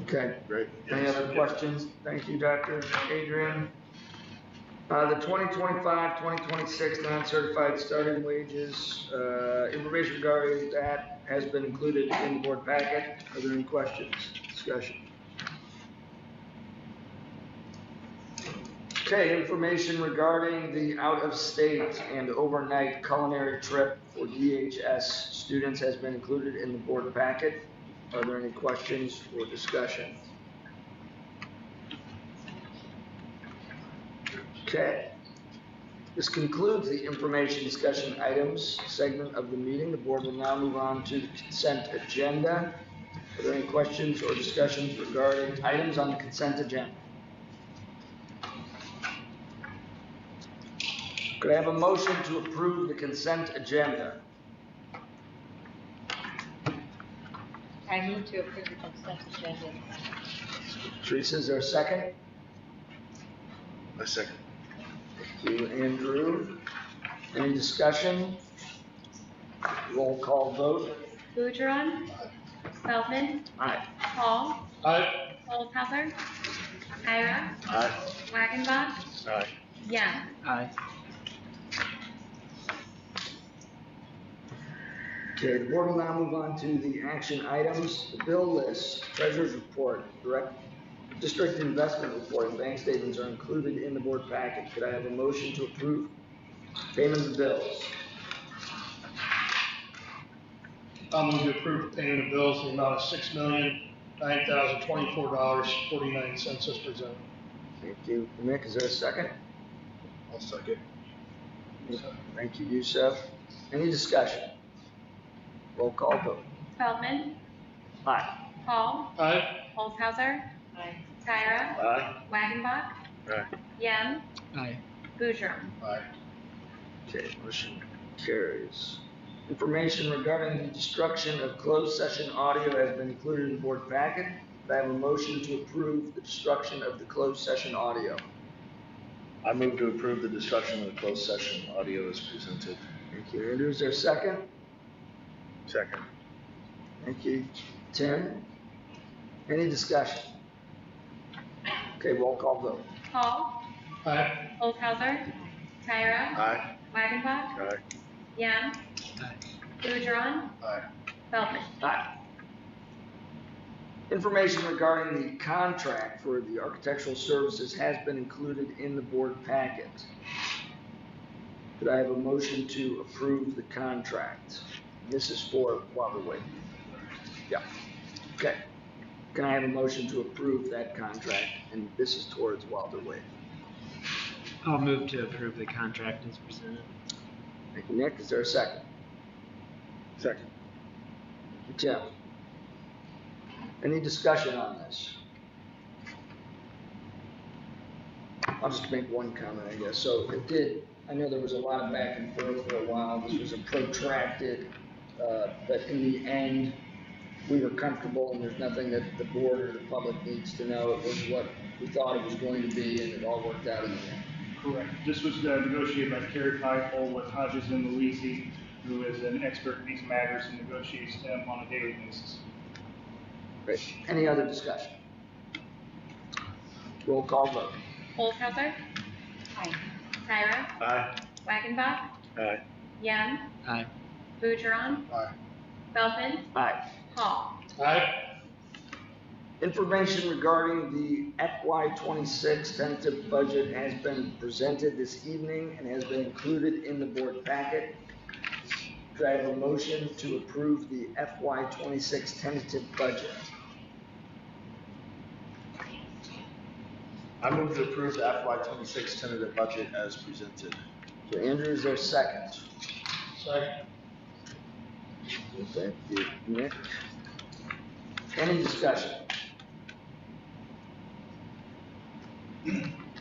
Okay, great. Any other questions? Thank you, Dr. Adrian. The 2025-2026 non-certified starting wages, information regarding that has been included in the board packet. Are there any questions, discussion? Okay, information regarding the out-of-state and overnight culinary trip for DHS students has been included in the board packet. Are there any questions or discussion? Okay. This concludes the information discussion items segment of the meeting. The board will now move on to the consent agenda. Are there any questions or discussions regarding items on the consent agenda? Could I have a motion to approve the consent agenda? I move to approve the consent agenda. Teresa, is there a second? A second. Thank you, Andrew. Any discussion? Roll call vote. Boudreaux. Feldman. Aye. Paul. Aye. Holzhauser. Tyra. Aye. Wagenbach. Aye. Young. Aye. Okay, the board will now move on to the action items, the bill list, treasurer's report, district investment report, and bank statements are included in the board packet. Could I have a motion to approve payment of bills? I'll move to approve payment of bills in the amount of $6,009,024.49 as presented. Thank you. Nick, is there a second? I'll second. Thank you, Youssef. Any discussion? Roll call vote. Feldman. Aye. Paul. Aye. Holzhauser. Aye. Tyra. Aye. Wagenbach. Aye. Yem, Aye. Boudreaux. Aye. Okay, motion carries. Information regarding the destruction of closed session audio has been included in the board packet. Could I have a motion to approve the destruction of the closed session audio? I move to approve the destruction of the closed session audio as presented. Thank you, Andrew. Is there a second? Second. Thank you, Tim. Any discussion? Okay, roll call vote. Paul, Aye. Olshauser, Tyra, Aye. Wagenbach, Aye. Yem, Aye. Boudreaux, Aye. Feldman. Aye. Information regarding the contract for the architectural services has been included in the board packet. Could I have a motion to approve the contract? This is for Waterway. Yeah. Okay. Can I have a motion to approve that contract? And this is towards Waterway. I'll move to approve the contract as presented. Thank you, Nick. Is there a second? Second. Thank you, Tim. Any discussion on this? I'll just make one comment, I guess. So it did, I know there was a lot of back and forth for a while. This was a protracted, but in the end, we were comfortable and there's nothing that the board or the public needs to know. It was what we thought it was going to be and it all worked out in the end. Correct. This was negotiated by Kerry Keifel with Hodges and Luisi, who is an expert in these matters and negotiates them on a daily basis. Great. Any other discussion? Roll call vote. Olshauser, Aye. Tyra, Aye. Wagenbach, Aye. Yem, Aye. Boudreaux, Aye. Feldman, Aye. Paul. Aye. Information regarding the FY26 tentative budget has been presented this evening and has been included in the board packet. Could I have a motion to approve the FY26 tentative budget? I move to approve the FY26 tentative budget as presented. So Andrew, is there a second? Second. Thank you, Nick. Any discussion?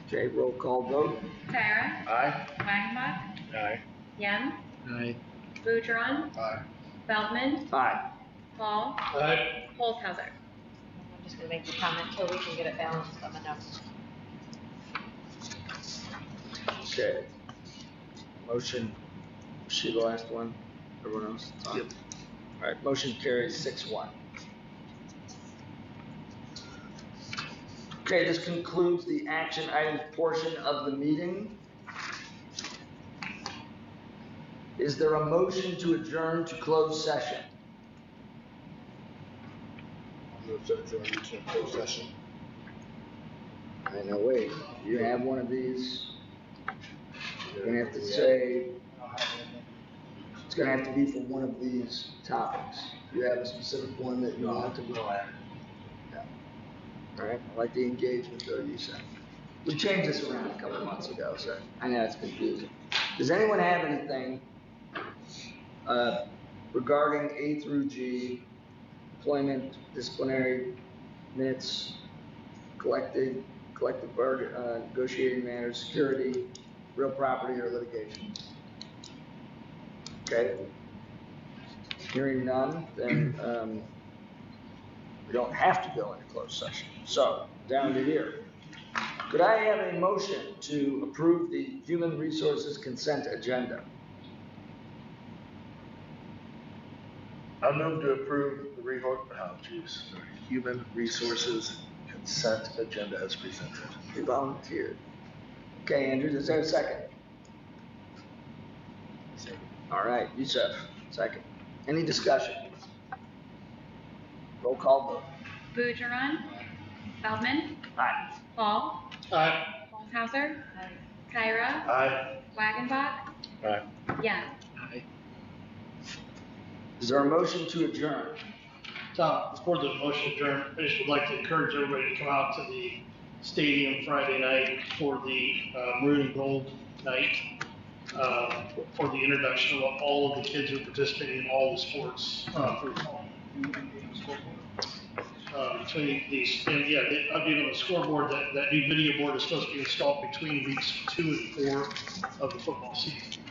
Okay, roll call vote. Tyra, Aye. Wagenbach, Aye. Yem, Aye. Boudreaux, Aye. Feldman, Aye. Paul, Aye. Olshauser. I'm just gonna make the comment until we can get it balanced on the notes. Okay. Motion, was she the last one? Everyone else? Yep. All right, motion carries 6-1. Okay, this concludes the action items portion of the meeting. Is there a motion to adjourn to closed session? I move to adjourn to closed session. I know, wait, you have one of these? You're gonna have to say, it's gonna have to be for one of these topics. You have a specific one that you want to be? Yeah. All right, I like the engagement though, you said. We changed this around a couple months ago, so I know it's confusing. Does anyone have anything regarding A through G, employment, disciplinary minutes, collective bargaining, negotiating matters, security, real property, or litigation? Okay. Hearing none, then we don't have to go into closed session. So, down to here. Could I have a motion to approve the human resources consent agenda? I move to approve the human resources consent agenda as presented. You volunteered. Okay, Andrew, is there a second? All right, Yusef, second. Any discussion? Roll call vote. Boudreaux, Feldman, Aye. Paul, Aye. Olshauser, Tyra, Aye. Wagenbach, Aye. Yem. Aye. Is there a motion to adjourn? Tom, before the motion adjourned, I just would like to encourage everybody to come out to the stadium Friday night for the Maroon and Gold night, for the introduction of all of the kids who are participating in all the sports for the fall. between these, and yeah, update on the scoreboard, that new video board is supposed to be installed between weeks 2 and 4 of the football season.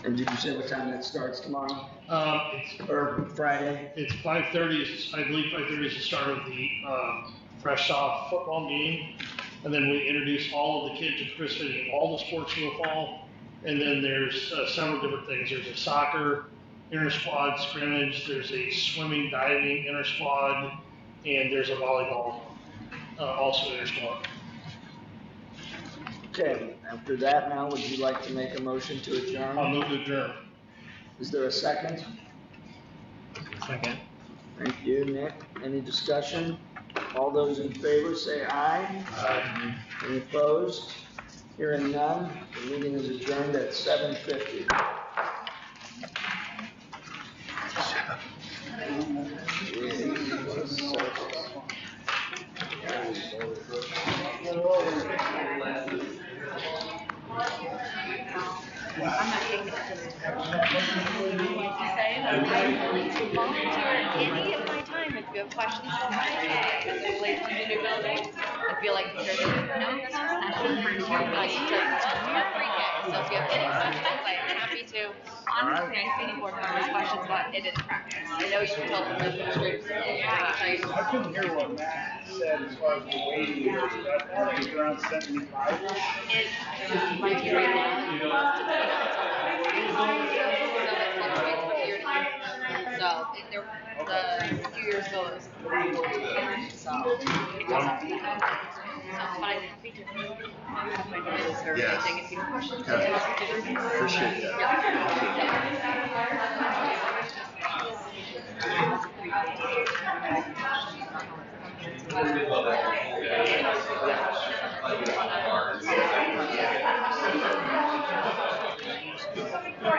And did you say what time that starts tomorrow? It's Or Friday? It's 5:30, I believe 5:30 is the start of the fresh off football game. And then we introduce all of the kids to participate in all the sports for the fall. And then there's several different things. There's a soccer inter-squad scrimmage, there's a swimming, diving inter-squad, and there's a volleyball also inter-squad. Okay, after that now, would you like to make a motion to adjourn? I'll move to adjourn. Is there a second? Second. Thank you, Nick. Any discussion? All those in favor say aye. Aye. Any opposed? Hearing none, the meeting is adjourned at 7:50. I'm not taking it to say that I'm willing to volunteer any of my time if you have questions about my as it relates to the new building. I feel like there's no session for pre-K. So if you have any questions, I'm happy to. Honestly, I see any board members' questions, but it is practice. I know you told them administrators. I couldn't hear what Matt said as far as the waiting list, but I think it's around 75. It might be right now. So the few years ago it was 3 so it goes up to that. So, but I'm happy to have my notes or anything if you have questions. Appreciate that. Yeah.